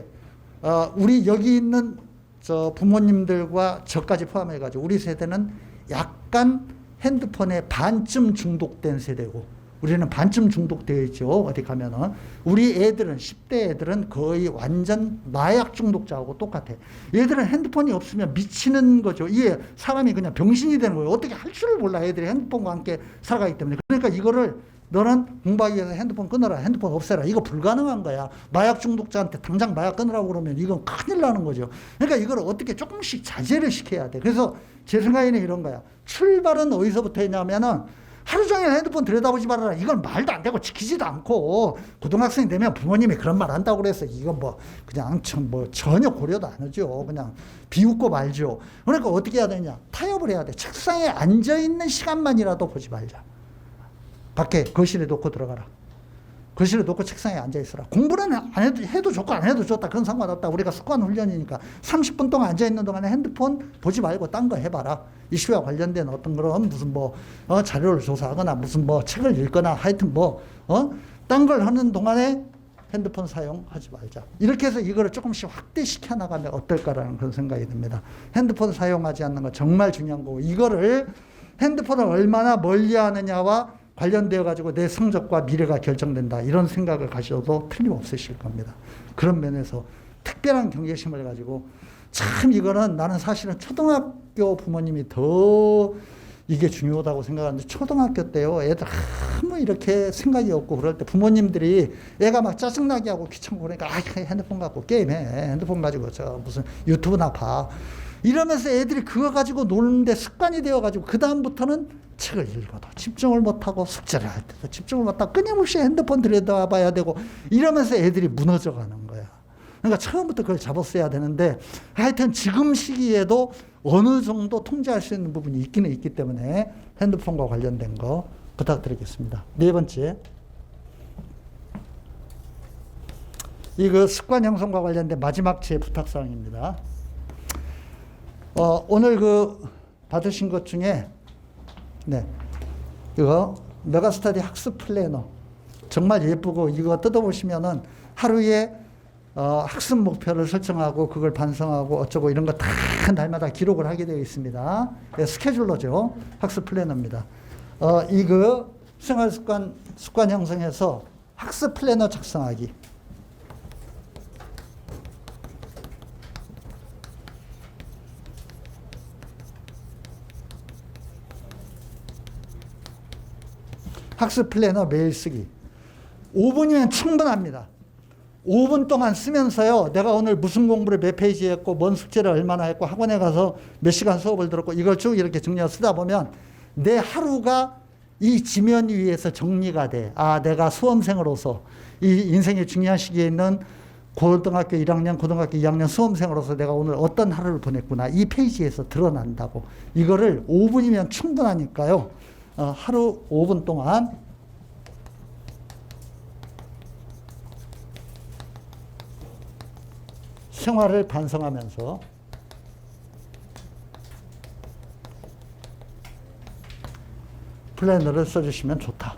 우리 여기 있는 저 부모님들과 저까지 포함해가지고 우리 세대는 약간 핸드폰에 반쯤 중독된 세대고, 우리는 반쯤 중독되어 있죠. 어디 가면은. 우리 애들은, 10대 애들은 거의 완전 마약 중독자하고 똑같아. 얘들은 핸드폰이 없으면 미치는 거죠. 이게 사람이 그냥 병신이 되는 거예요. 어떻게 할 줄을 몰라. 애들이 핸드폰과 함께 살아가기 때문에. 그러니까 이거를 너는 공부하기 위해서 핸드폰 끊어라, 핸드폰 없애라. 이거 불가능한 거야. 마약 중독자한테 당장 마약 끊으라고 그러면 이건 큰일 나는 거죠. 그러니까 이걸 어떻게 조금씩 자제를 시켜야 돼. 그래서 제 생각에는 이런 거야. 출발은 어디서부터 했냐면은 하루 종일 핸드폰 들여다보지 말아라. 이건 말도 안 되고 지키지도 않고, 고등학생이 되면 부모님이 그런 말 한다고 그래서 이건 뭐 그냥 전혀 고려도 안 하죠. 그냥 비웃고 말죠. 그러니까 어떻게 해야 되냐. 타협을 해야 돼. 책상에 앉아있는 시간만이라도 보지 말자. 밖에 거실에 놓고 들어가라. 거실에 놓고 책상에 앉아있어라. 공부는 안 해도 좋고 안 해도 좋다. 그건 상관없다. 우리가 습관 훈련이니까 30분 동안 앉아있는 동안에 핸드폰 보지 말고 딴 거 해봐라. 이슈와 관련된 어떤 그런 무슨 자료를 조사하거나 무슨 책을 읽거나 하여튼 딴 걸 하는 동안에 핸드폰 사용하지 말자. 이렇게 해서 이거를 조금씩 확대시켜 나가면 어떨까라는 그런 생각이 듭니다. 핸드폰 사용하지 않는 거 정말 중요한 거고, 이거를 핸드폰을 얼마나 멀리 하느냐와 관련되어 가지고 내 성적과 미래가 결정된다, 이런 생각을 가셔도 틀림없으실 겁니다. 그런 면에서 특별한 경계심을 가지고, 참 이거는 나는 사실은 초등학교 부모님이 더 이게 중요하다고 생각하는데, 초등학교 때요, 애들 아무 이렇게 생각이 없고 그럴 때 부모님들이 애가 막 짜증나게 하고 귀찮고 그러니까 핸드폰 갖고 게임해, 핸드폰 가지고 무슨 유튜브나 봐, 이러면서 애들이 그거 가지고 노는데 습관이 되어가지고 그 다음부터는 책을 읽어도 집중을 못하고, 숙제를 할 때도 집중을 못하고 끊임없이 핸드폰 들여다봐야 되고, 이러면서 애들이 무너져 가는 거야. 그러니까 처음부터 그걸 잡았어야 되는데, 하여튼 지금 시기에도 어느 정도 통제할 수 있는 부분이 있기는 있기 때문에 핸드폰과 관련된 거 부탁드리겠습니다. 네 번째, 이거 습관 형성과 관련된 마지막 제 부탁사항입니다. 오늘 받으신 것 중에, 이거 메가스터디 학습 플래너 정말 예쁘고, 이거 뜯어보시면은 하루에 학습 목표를 설정하고 그걸 반성하고 어쩌고 이런 거 다 날마다 기록을 하게 되어 있습니다. 스케줄러죠. 학습 플래너입니다. 이거 생활 습관 형성해서 학습 플래너 작성하기. 학습 플래너 매일 쓰기. 5분이면 충분합니다. 5분 동안 쓰면서요, 내가 오늘 무슨 공부를 몇 페이지 했고, 뭔 숙제를 얼마나 했고, 학원에 가서 몇 시간 수업을 들었고, 이걸 쭉 이렇게 정리해서 쓰다 보면 내 하루가 이 지면 위에서 정리가 돼. 내가 수험생으로서 이 인생의 중요한 시기에 있는 고등학교 1학년, 고등학교 2학년 수험생으로서 내가 오늘 어떤 하루를 보냈구나, 이 페이지에서 드러난다고. 이거를 5분이면 충분하니까요. 하루 5분 동안 생활을 반성하면서 플래너를 써주시면 좋다.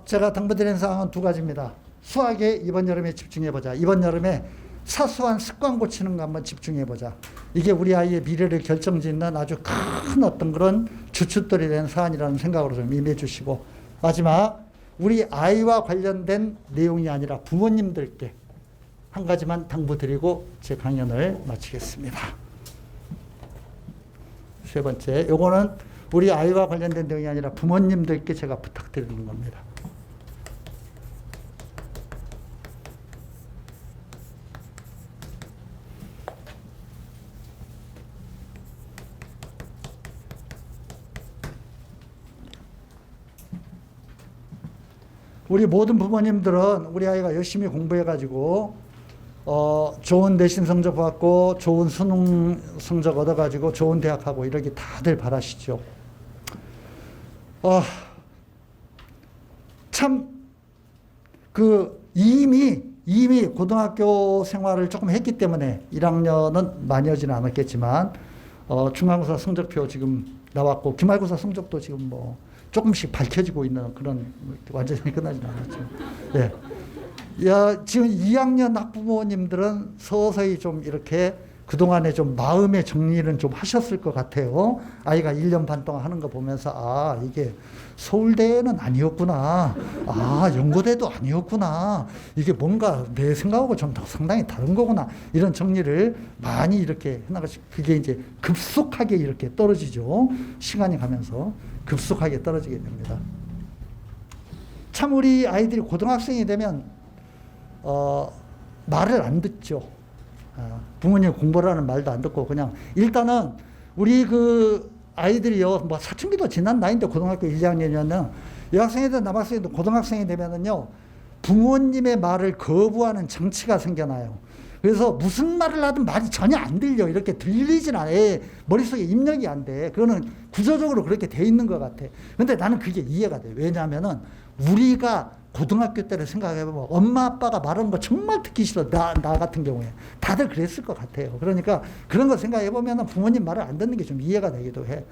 제가 당부드리는 사항은 두 가지입니다. 수학에 이번 여름에 집중해보자. 이번 여름에 사소한 습관 고치는 거 한번 집중해보자. 이게 우리 아이의 미래를 결정짓는 아주 큰 어떤 그런 주춧돌이 된 사안이라는 생각으로 좀 임해주시고, 마지막 우리 아이와 관련된 내용이 아니라 부모님들께 한 가지만 당부드리고 제 강연을 마치겠습니다. 세 번째, 요거는 우리 아이와 관련된 내용이 아니라 부모님들께 제가 부탁드리는 겁니다. 우리 모든 부모님들은 우리 아이가 열심히 공부해가지고 좋은 내신 성적 받고 좋은 수능 성적 얻어가지고 좋은 대학 가고 이러기 다들 바라시죠. 참 이미 고등학교 생활을 조금 했기 때문에 1학년은 많이 하지는 않았겠지만 중간고사 성적표 지금 나왔고 기말고사 성적도 지금 뭐 조금씩 밝혀지고 있는 그런, 완전히 끝나지는 않았죠. 예. 지금 2학년 학부모님들은 서서히 좀 이렇게 그동안에 좀 마음의 정리는 좀 하셨을 것 같아요. 아이가 1년 반 동안 하는 거 보면서, 이게 서울대는 아니었구나. 연고대도 아니었구나. 이게 뭔가 내 생각하고 좀 더 상당히 다른 거구나. 이런 정리를 많이 이렇게 해나가시, 그게 이제 급속하게 이렇게 떨어지죠. 시간이 가면서 급속하게 떨어지게 됩니다. 참 우리 아이들이 고등학생이 되면, 말을 안 듣죠. 부모님 공부라는 말도 안 듣고 그냥 일단은 우리 그 아이들이요, 뭐 사춘기도 지난 나이인데 고등학교 1, 2학년이면 여학생이든 남학생이든 고등학생이 되면은요, 부모님의 말을 거부하는 정치가 생겨나요. 그래서 무슨 말을 하든 말이 전혀 안 들려. 이렇게 들리진 않아. 머릿속에 입력이 안 돼. 그거는 구조적으로 그렇게 돼 있는 것 같아. 근데 나는 그게 이해가 돼. 왜냐하면은 우리가 고등학교 때를 생각해보면 엄마 아빠가 말하는 거 정말 듣기 싫어. 나 같은 경우에. 다들 그랬을 것 같아요. 그러니까 그런 거 생각해보면 부모님 말을 안 듣는 게 좀 이해가 되기도 해.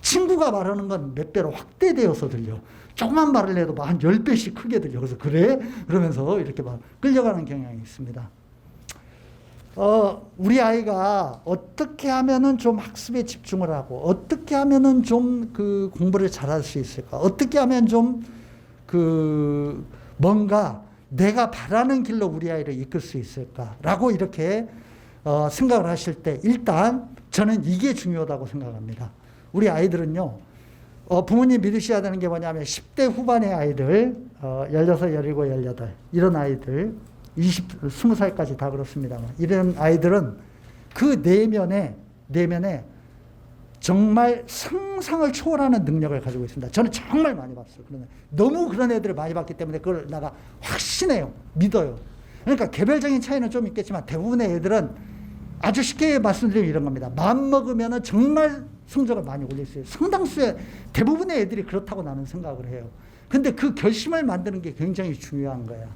친구가 말하는 건 몇 배로 확대되어서 들려. 조그만 말을 해도 한 10배씩 크게 들려. 그래서 그래? 그러면서 이렇게 막 끌려가는 경향이 있습니다. 우리 아이가 어떻게 하면은 좀 학습에 집중을 하고, 어떻게 하면은 좀 그 공부를 잘할 수 있을까? 어떻게 하면 좀 뭔가 내가 바라는 길로 우리 아이를 이끌 수 있을까라고 이렇게 생각을 하실 때 일단 저는 이게 중요하다고 생각합니다. 우리 아이들은요, 부모님 믿으셔야 되는 게 뭐냐면 10대 후반의 아이들, 16, 17, 18 이런 아이들 20살까지 다 그렇습니다만, 이런 아이들은 그 내면에 정말 상상을 초월하는 능력을 가지고 있습니다. 저는 정말 많이 봤어요. 너무 그런 애들을 많이 봤기 때문에 그걸 내가 확신해요. 믿어요. 그러니까 개별적인 차이는 좀 있겠지만 대부분의 애들은 아주 쉽게 말씀드리면 이런 겁니다. 마음 먹으면 정말 성적을 많이 올릴 수 있어요. 상당수의 대부분의 애들이 그렇다고 나는 생각을 해요. 근데 그 결심을 만드는 게 굉장히 중요한 거야.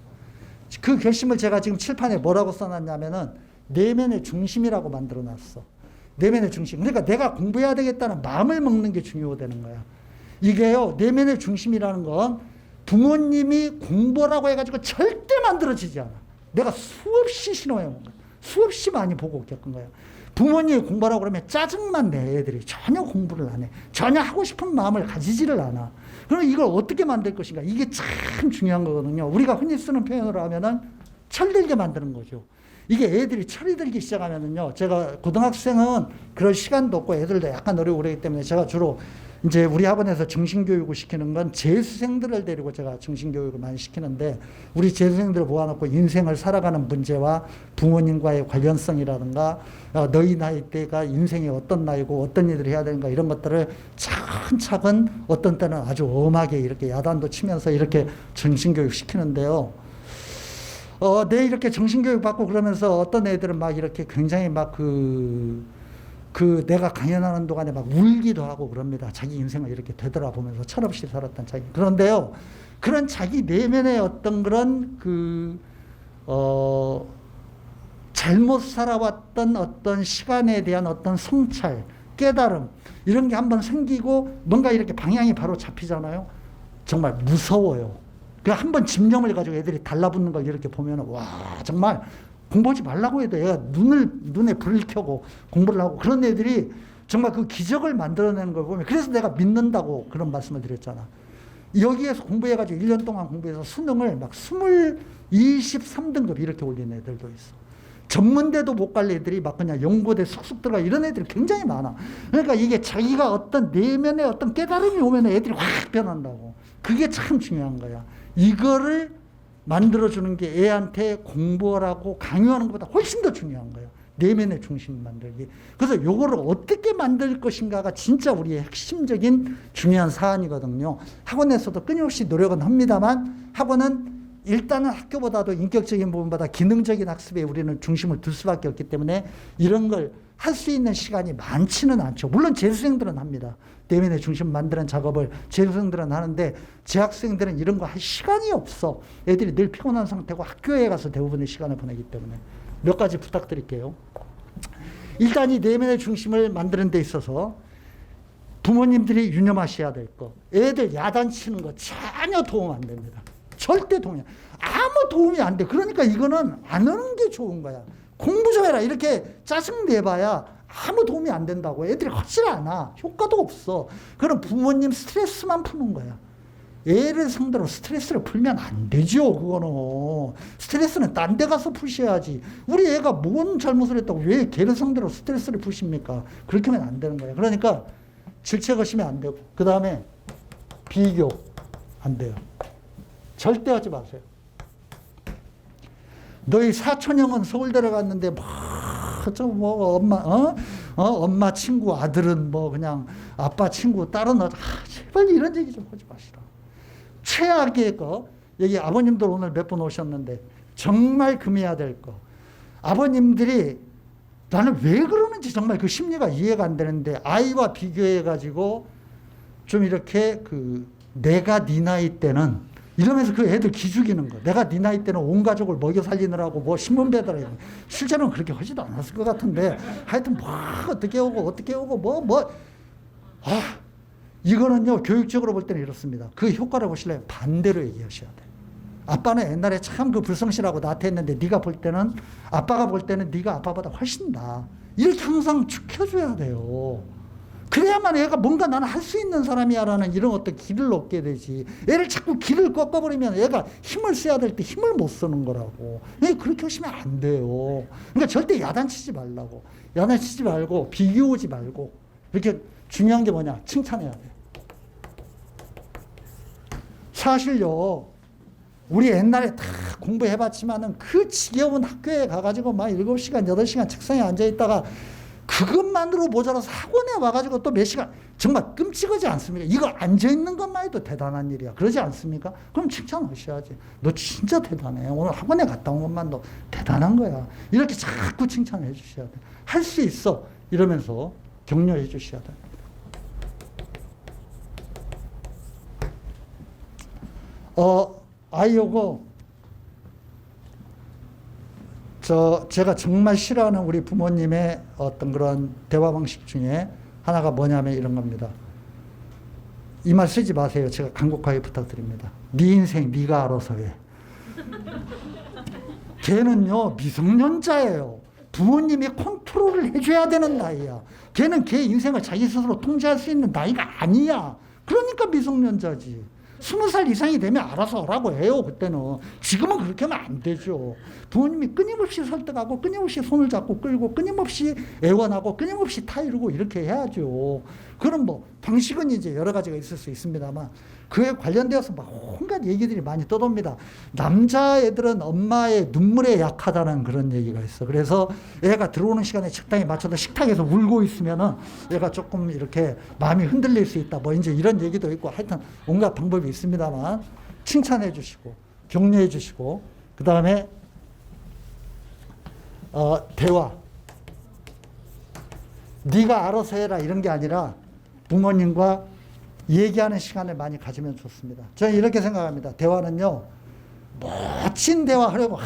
그 결심을 제가 지금 칠판에 뭐라고 써놨냐면은 내면의 중심이라고 만들어 놨어. 내면의 중심. 그러니까 내가 공부해야 되겠다는 마음을 먹는 게 중요하다는 거야. 이게요, 내면의 중심이라는 건 부모님이 공부라고 해가지고 절대 만들어지지 않아. 내가 수없이 신호해온 거야. 수없이 많이 보고 겪은 거야. 부모님이 공부하라고 그러면 짜증만 내 애들이. 전혀 공부를 안 해. 전혀 하고 싶은 마음을 가지지를 않아. 그럼 이걸 어떻게 만들 것인가. 이게 참 중요한 거거든요. 우리가 흔히 쓰는 표현으로 하면은 철들게 만드는 거죠. 이게 애들이 철이 들기 시작하면은요, 제가 고등학생은 그럴 시간도 없고 애들도 약간 어리고 그러기 때문에 제가 주로 이제 우리 학원에서 정신교육을 시키는 건 재수생들을 데리고 제가 정신교육을 많이 시키는데, 우리 재수생들을 모아놓고 인생을 살아가는 문제와 부모님과의 관련성이라든가 너희 나이 때가 인생이 어떤 나이고 어떤 일을 해야 되는가 이런 것들을 차근차근 어떤 때는 아주 엄하게 이렇게 야단도 치면서 이렇게 정신교육 시키는데요. 내 이렇게 정신교육 받고 그러면서 어떤 애들은 막 이렇게 굉장히 막 내가 강연하는 동안에 막 울기도 하고 그럽니다. 자기 인생을 이렇게 되돌아보면서 철없이 살았던 자기. 그런데요, 그런 자기 내면의 어떤 그런 잘못 살아왔던 어떤 시간에 대한 어떤 성찰, 깨달음, 이런 게 한번 생기고 뭔가 이렇게 방향이 바로 잡히잖아요. 정말 무서워요. 그 한번 집념을 가지고 애들이 달라붙는 걸 이렇게 보면 와, 정말 공부하지 말라고 해도 애가 눈에 불을 켜고 공부를 하고 그런 애들이 정말 그 기적을 만들어내는 걸 보면 그래서 내가 믿는다고 그런 말씀을 드렸잖아. 여기에서 공부해가지고 1년 동안 공부해서 수능을 막 23등급 이렇게 올린 애들도 있어. 전문대도 못 갈 애들이 막 그냥 연고대 쑥쑥 들어가 이런 애들이 굉장히 많아. 그러니까 이게 자기가 어떤 내면의 어떤 깨달음이 오면 애들이 확 변한다고. 그게 참 중요한 거야. 이거를 만들어주는 게 애한테 공부하라고 강요하는 것보다 훨씬 더 중요한 거예요. 내면의 중심 만들기. 그래서 요거를 어떻게 만들 것인가가 진짜 우리의 핵심적인 중요한 사안이거든요. 학원에서도 끊임없이 노력은 합니다만 학원은 일단은 학교보다도 인격적인 부분보다 기능적인 학습에 우리는 중심을 둘 수밖에 없기 때문에 이런 걸 할 수 있는 시간이 많지는 않죠. 물론 재수생들은 합니다. 내면의 중심 만드는 작업을 재수생들은 하는데 재학생들은 이런 거 할 시간이 없어. 애들이 늘 피곤한 상태고 학교에 가서 대부분의 시간을 보내기 때문에 몇 가지 부탁드릴게요. 일단 이 내면의 중심을 만드는 데 있어서 부모님들이 유념하셔야 될 거. 애들 야단치는 거 전혀 도움 안 됩니다. 절대 도움이 안 돼. 아무 도움이 안 돼. 그러니까 이거는 안 하는 게 좋은 거야. 공부 좀 해라. 이렇게 짜증 내봐야 아무 도움이 안 된다고. 애들이 하질 않아. 효과도 없어. 그럼 부모님 스트레스만 푸는 거야. 애를 상대로 스트레스를 풀면 안 되죠. 그거는. 스트레스는 딴 데 가서 푸셔야지. 우리 애가 뭔 잘못을 했다고 왜 걔를 상대로 스트레스를 푸십니까? 그렇게 하면 안 되는 거예요. 그러니까 질책 하시면 안 되고 그 다음에 비교 안 돼요. 절대 하지 마세요. 너희 사촌형은 서울대를 갔는데 엄마 친구 아들은 뭐 그냥 아빠 친구 딸은 제발 이런 얘기 좀 하지 마시라. 최악의 거 여기 아버님들 오늘 몇 분 오셨는데 정말 금해야 될 거. 아버님들이 나는 왜 그러는지 정말 그 심리가 이해가 안 되는데 아이와 비교해 가지고 좀 이렇게 내가 네 나이 때는 이러면서 그 애들 기죽이는 거. 내가 네 나이 때는 온 가족을 먹여 살리느라고 뭐 신문 배달해. 실제로는 그렇게 하지도 않았을 것 같은데 하여튼 뭐 어떻게 오고 이거는요 교육적으로 볼 때는 이렇습니다. 그 효과를 보시려면 반대로 얘기하셔야 돼. 아빠는 옛날에 참 불성실하고 나태했는데 네가 볼 때는 아빠가 볼 때는 네가 아빠보다 훨씬 나아. 이렇게 항상 지켜줘야 돼요. 그래야만 애가 뭔가 나는 할 수 있는 사람이야라는 이런 어떤 길을 얻게 되지. 애를 자꾸 길을 꺾어버리면 애가 힘을 써야 될 때 힘을 못 쓰는 거라고. 그렇게 하시면 안 돼요. 그러니까 절대 야단치지 말라고. 야단치지 말고 비교하지 말고 이렇게 중요한 게 뭐냐? 칭찬해야 돼요. 사실요. 우리 옛날에 다 공부해봤지만은 그 지겨운 학교에 가가지고 막 7시간, 8시간 책상에 앉아있다가 그것만으로 모자라서 학원에 와가지고 또 몇 시간 정말 끔찍하지 않습니까? 이거 앉아있는 것만 해도 대단한 일이야. 그러지 않습니까? 그럼 칭찬하셔야지. 너 진짜 대단해. 오늘 학원에 갔다 온 것만도 대단한 거야. 이렇게 자꾸 칭찬해 주셔야 돼. 할 수 있어. 이러면서 격려해 주셔야 돼. 아이하고 제가 정말 싫어하는 우리 부모님의 어떤 그런 대화 방식 중에 하나가 뭐냐면 이런 겁니다. 이 말 쓰지 마세요. 제가 간곡하게 부탁드립니다. 네 인생 네가 알아서 해. 걔는요 미성년자예요. 부모님이 컨트롤을 해줘야 되는 나이야. 걔는 걔 인생을 자기 스스로 통제할 수 있는 나이가 아니야. 그러니까 미성년자지. 20살 이상이 되면 알아서 하라고 해요. 그때는. 지금은 그렇게 하면 안 되죠. 부모님이 끊임없이 설득하고 끊임없이 손을 잡고 끌고 끊임없이 애원하고 끊임없이 타이르고 이렇게 해야죠. 그럼 뭐 방식은 이제 여러 가지가 있을 수 있습니다만 그에 관련되어서 막 온갖 얘기들이 많이 떠돕니다. 남자애들은 엄마의 눈물에 약하다는 그런 얘기가 있어. 그래서 애가 들어오는 시간에 식당에 맞춰서 식탁에서 울고 있으면은 애가 조금 이렇게 마음이 흔들릴 수 있다. 뭐 이제 이런 얘기도 있고 하여튼 온갖 방법이 있습니다만 칭찬해 주시고 격려해 주시고 그 다음에 대화. 네가 알아서 해라 이런 게 아니라 부모님과 얘기하는 시간을 많이 가지면 좋습니다. 저는 이렇게 생각합니다. 대화는요, 멋진 대화 하려고,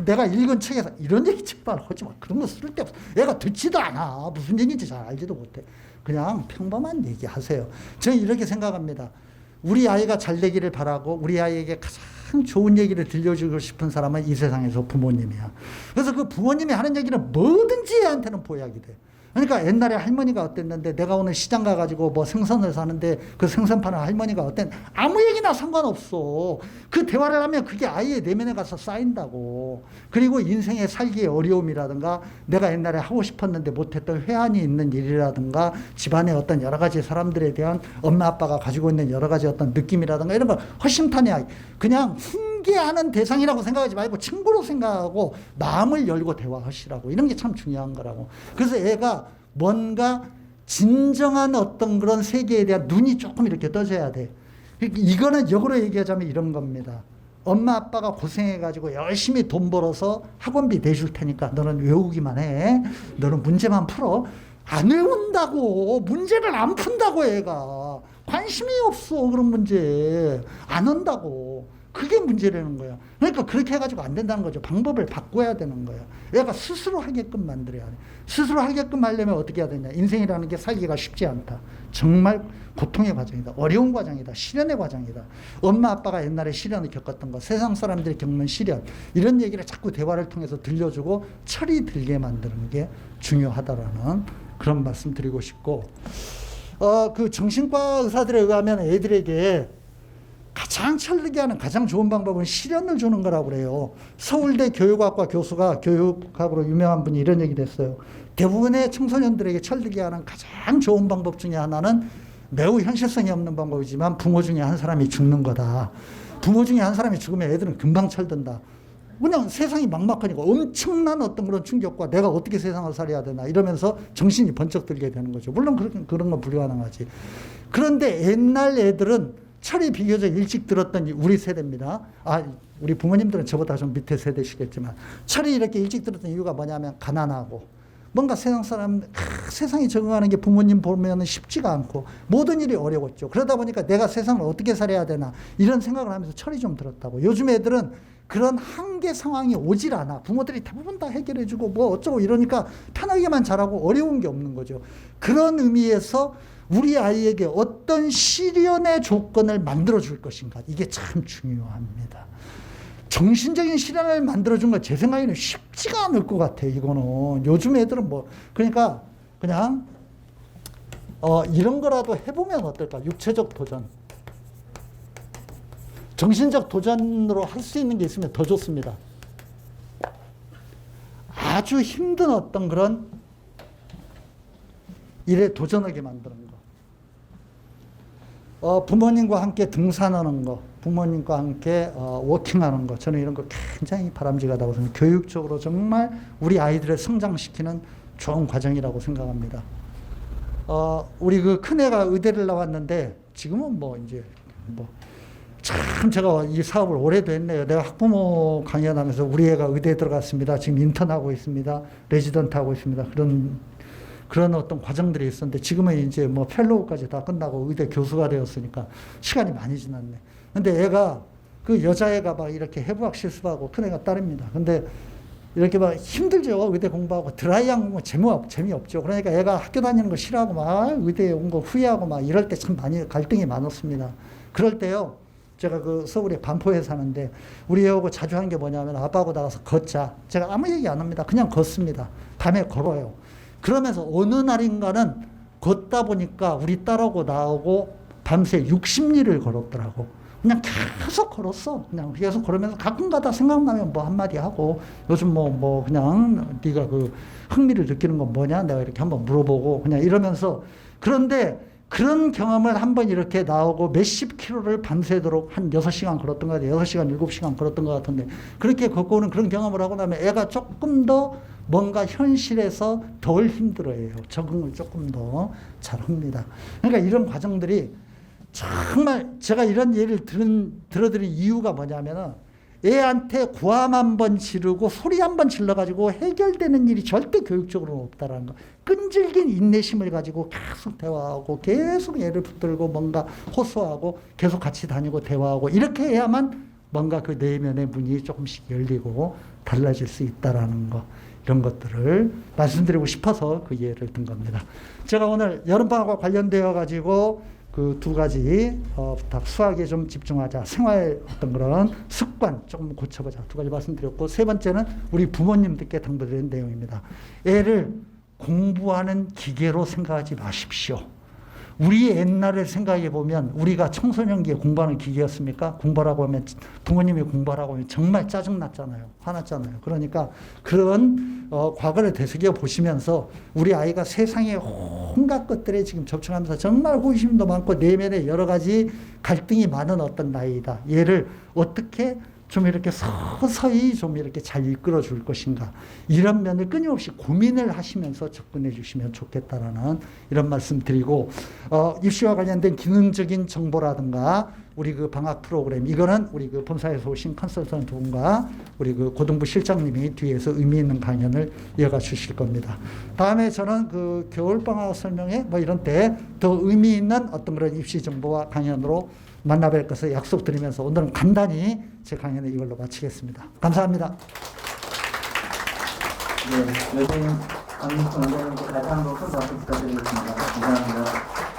내가 읽은 책에서 이런 얘기 제발 하지 마. 그런 거 쓸데없어. 애가 듣지도 않아. 무슨 얘기인지 잘 알지도 못해. 그냥 평범한 얘기 하세요. 저는 이렇게 생각합니다. 우리 아이가 잘 되기를 바라고, 우리 아이에게 가장 가장 좋은 얘기를 들려주고 싶은 사람은 이 세상에서 부모님이야. 그래서 그 부모님이 하는 얘기는 뭐든지 애한테는 보약이 돼. 그러니까 옛날에 할머니가 어땠는데 내가 오늘 시장 가가지고 뭐 생선을 사는데 그 생선 파는 할머니가 아무 얘기나 상관없어. 그 대화를 하면 그게 아이의 내면에 가서 쌓인다고. 그리고 인생의 살기의 어려움이라든가 내가 옛날에 하고 싶었는데 못했던 회한이 있는 일이라든가 집안의 어떤 여러 가지 사람들에 대한 엄마 아빠가 가지고 있는 여러 가지 어떤 느낌이라든가 이런 걸 허심탄회 그냥 훈계하는 대상이라고 생각하지 말고 친구로 생각하고 마음을 열고 대화하시라고. 이런 게 참 중요한 거라고. 그래서 애가 뭔가 진정한 어떤 그런 세계에 대한 눈이 조금 이렇게 떠져야 돼. 이거는 역으로 얘기하자면 이런 겁니다. 엄마 아빠가 고생해가지고 열심히 돈 벌어서 학원비 내줄 테니까 너는 외우기만 해. 너는 문제만 풀어. 안 외운다고. 문제를 안 푼다고 애가. 관심이 없어 그런 문제. 안 한다고. 그게 문제라는 거야. 그러니까 그렇게 해가지고 안 된다는 거죠. 방법을 바꿔야 되는 거야. 얘가 스스로 하게끔 만들어야 돼. 스스로 하게끔 하려면 어떻게 해야 되냐. 인생이라는 게 살기가 쉽지 않다. 정말 고통의 과정이다. 어려운 과정이다. 시련의 과정이다. 엄마 아빠가 옛날에 시련을 겪었던 거, 세상 사람들이 겪는 시련, 이런 얘기를 자꾸 대화를 통해서 들려주고 철이 들게 만드는 게 중요하다라는 그런 말씀 드리고 싶고, 그 정신과 의사들에 의하면 애들에게 가장 철들게 하는 가장 좋은 방법은 시련을 주는 거라고 그래요. 서울대 교육학과 교수가 교육학으로 유명한 분이 이런 얘기를 했어요. 대부분의 청소년들에게 철들게 하는 가장 좋은 방법 중에 하나는 매우 현실성이 없는 방법이지만 부모 중에 한 사람이 죽는 거다. 부모 중에 한 사람이 죽으면 애들은 금방 철든다. 그냥 세상이 막막하니까 엄청난 어떤 그런 충격과 내가 어떻게 세상을 살아야 되나 이러면서 정신이 번쩍 들게 되는 거죠. 물론 그런 건 불가능하지. 그런데 옛날 애들은 철이 비교적 일찍 들었던 우리 세대입니다. 우리 부모님들은 저보다 좀 밑에 세대시겠지만 철이 이렇게 일찍 들었던 이유가 뭐냐면 가난하고 뭔가 세상에 적응하는 게 부모님 보면 쉽지가 않고 모든 일이 어려웠죠. 그러다 보니까 내가 세상을 어떻게 살아야 되나 이런 생각을 하면서 철이 좀 들었다고. 요즘 애들은 그런 한계 상황이 오질 않아. 부모들이 대부분 다 해결해주고 뭐 어쩌고 이러니까 편하게만 자라고 어려운 게 없는 거죠. 그런 의미에서 우리 아이에게 어떤 시련의 조건을 만들어줄 것인가. 이게 참 중요합니다. 정신적인 시련을 만들어준 건 제 생각에는 쉽지가 않을 것 같아요. 이거는. 요즘 애들은 그러니까 그냥 이런 거라도 해보면 어떨까. 육체적 도전. 정신적 도전으로 할 수 있는 게 있으면 더 좋습니다. 아주 힘든 어떤 그런 일에 도전하게 만드는 거. 부모님과 함께 등산하는 거, 부모님과 함께 워킹하는 거, 저는 이런 거 굉장히 바람직하다고 생각합니다. 교육적으로 정말 우리 아이들을 성장시키는 좋은 과정이라고 생각합니다. 우리 그 큰애가 의대를 나왔는데 지금은 참 제가 이 사업을 오래도 했네요. 내가 학부모 강연하면서 우리 애가 의대에 들어갔습니다. 지금 인턴하고 있습니다. 레지던트 하고 있습니다. 그런 어떤 과정들이 있었는데 지금은 이제 펠로우까지 다 끝나고 의대 교수가 되었으니까 시간이 많이 지났네. 근데 애가 그 여자애가 막 이렇게 해부학 실습하고 큰애가 딸입니다. 근데 이렇게 막 힘들죠. 의대 공부하고 드라이한 공부 재미없죠. 그러니까 애가 학교 다니는 거 싫어하고 막 의대에 온 거 후회하고 막 이럴 때 참 많이 갈등이 많았습니다. 그럴 때요. 제가 그 서울에 반포에 사는데 우리 애하고 자주 하는 게 뭐냐면 아빠하고 나가서 걷자. 제가 아무 얘기 안 합니다. 그냥 걷습니다. 밤에 걸어요. 그러면서 어느 날인가는 걷다 보니까 우리 딸하고 나하고 밤새 60리를 걸었더라고. 그냥 계속 걸었어. 그냥 계속 걸으면서 가끔 가다 생각나면 한마디 하고 요즘 그냥 네가 그 흥미를 느끼는 건 뭐냐? 내가 이렇게 한번 물어보고 그냥 이러면서 그런데 그런 경험을 한번 이렇게 나오고 몇십 킬로를 밤새도록 한 6시간 걸었던 것 같아요. 6시간, 7시간 걸었던 것 같은데 그렇게 걷고 오는 그런 경험을 하고 나면 애가 조금 더 뭔가 현실에서 덜 힘들어해요. 적응을 조금 더 잘합니다. 그러니까 이런 과정들이 정말 제가 이런 예를 들어드린 이유가 뭐냐면은 애한테 고함 한번 지르고 소리 한번 질러가지고 해결되는 일이 절대 교육적으로는 없다라는 거. 끈질긴 인내심을 가지고 계속 대화하고 계속 애를 붙들고 뭔가 호소하고 계속 같이 다니고 대화하고 이렇게 해야만 뭔가 그 내면의 문이 조금씩 열리고 달라질 수 있다라는 거. 이런 것들을 말씀드리고 싶어서 그 예를 든 겁니다. 제가 오늘 여름방학과 관련되어 가지고 그 두 가지 부탁, 수학에 좀 집중하자, 생활 어떤 그런 습관 조금 고쳐보자, 두 가지 말씀드렸고, 세 번째는 우리 부모님들께 당부드리는 내용입니다. 애를 공부하는 기계로 생각하지 마십시오. 우리 옛날에 생각해 보면 우리가 청소년기에 공부하는 기계였습니까? 공부하라고 하면, 부모님이 공부하라고 하면 정말 짜증났잖아요. 화났잖아요. 그러니까 그런 과거를 되새겨 보시면서 우리 아이가 세상에 온갖 것들에 지금 접촉하면서 정말 호기심도 많고 내면에 여러 가지 갈등이 많은 어떤 나이다. 얘를 어떻게 좀 이렇게 서서히 좀 이렇게 잘 이끌어 줄 것인가, 이런 면을 끊임없이 고민을 하시면서 접근해 주시면 좋겠다라는 이런 말씀 드리고, 입시와 관련된 기능적인 정보라든가 우리 그 방학 프로그램, 이거는 우리 그 본사에서 오신 컨설턴트 분과 우리 그 고등부 실장님이 뒤에서 의미 있는 강연을 이어가 주실 겁니다. 다음에 저는 그 겨울방학 설명회 뭐 이런 때 더 의미 있는 어떤 그런 입시 정보와 강연으로 만나뵐 것을 약속드리면서 오늘은 간단히 제 강연을 이걸로 마치겠습니다. 감사합니다. 네, 외국인 강민수 원장님께 다시 한번 큰 박수 부탁드리겠습니다. 감사합니다.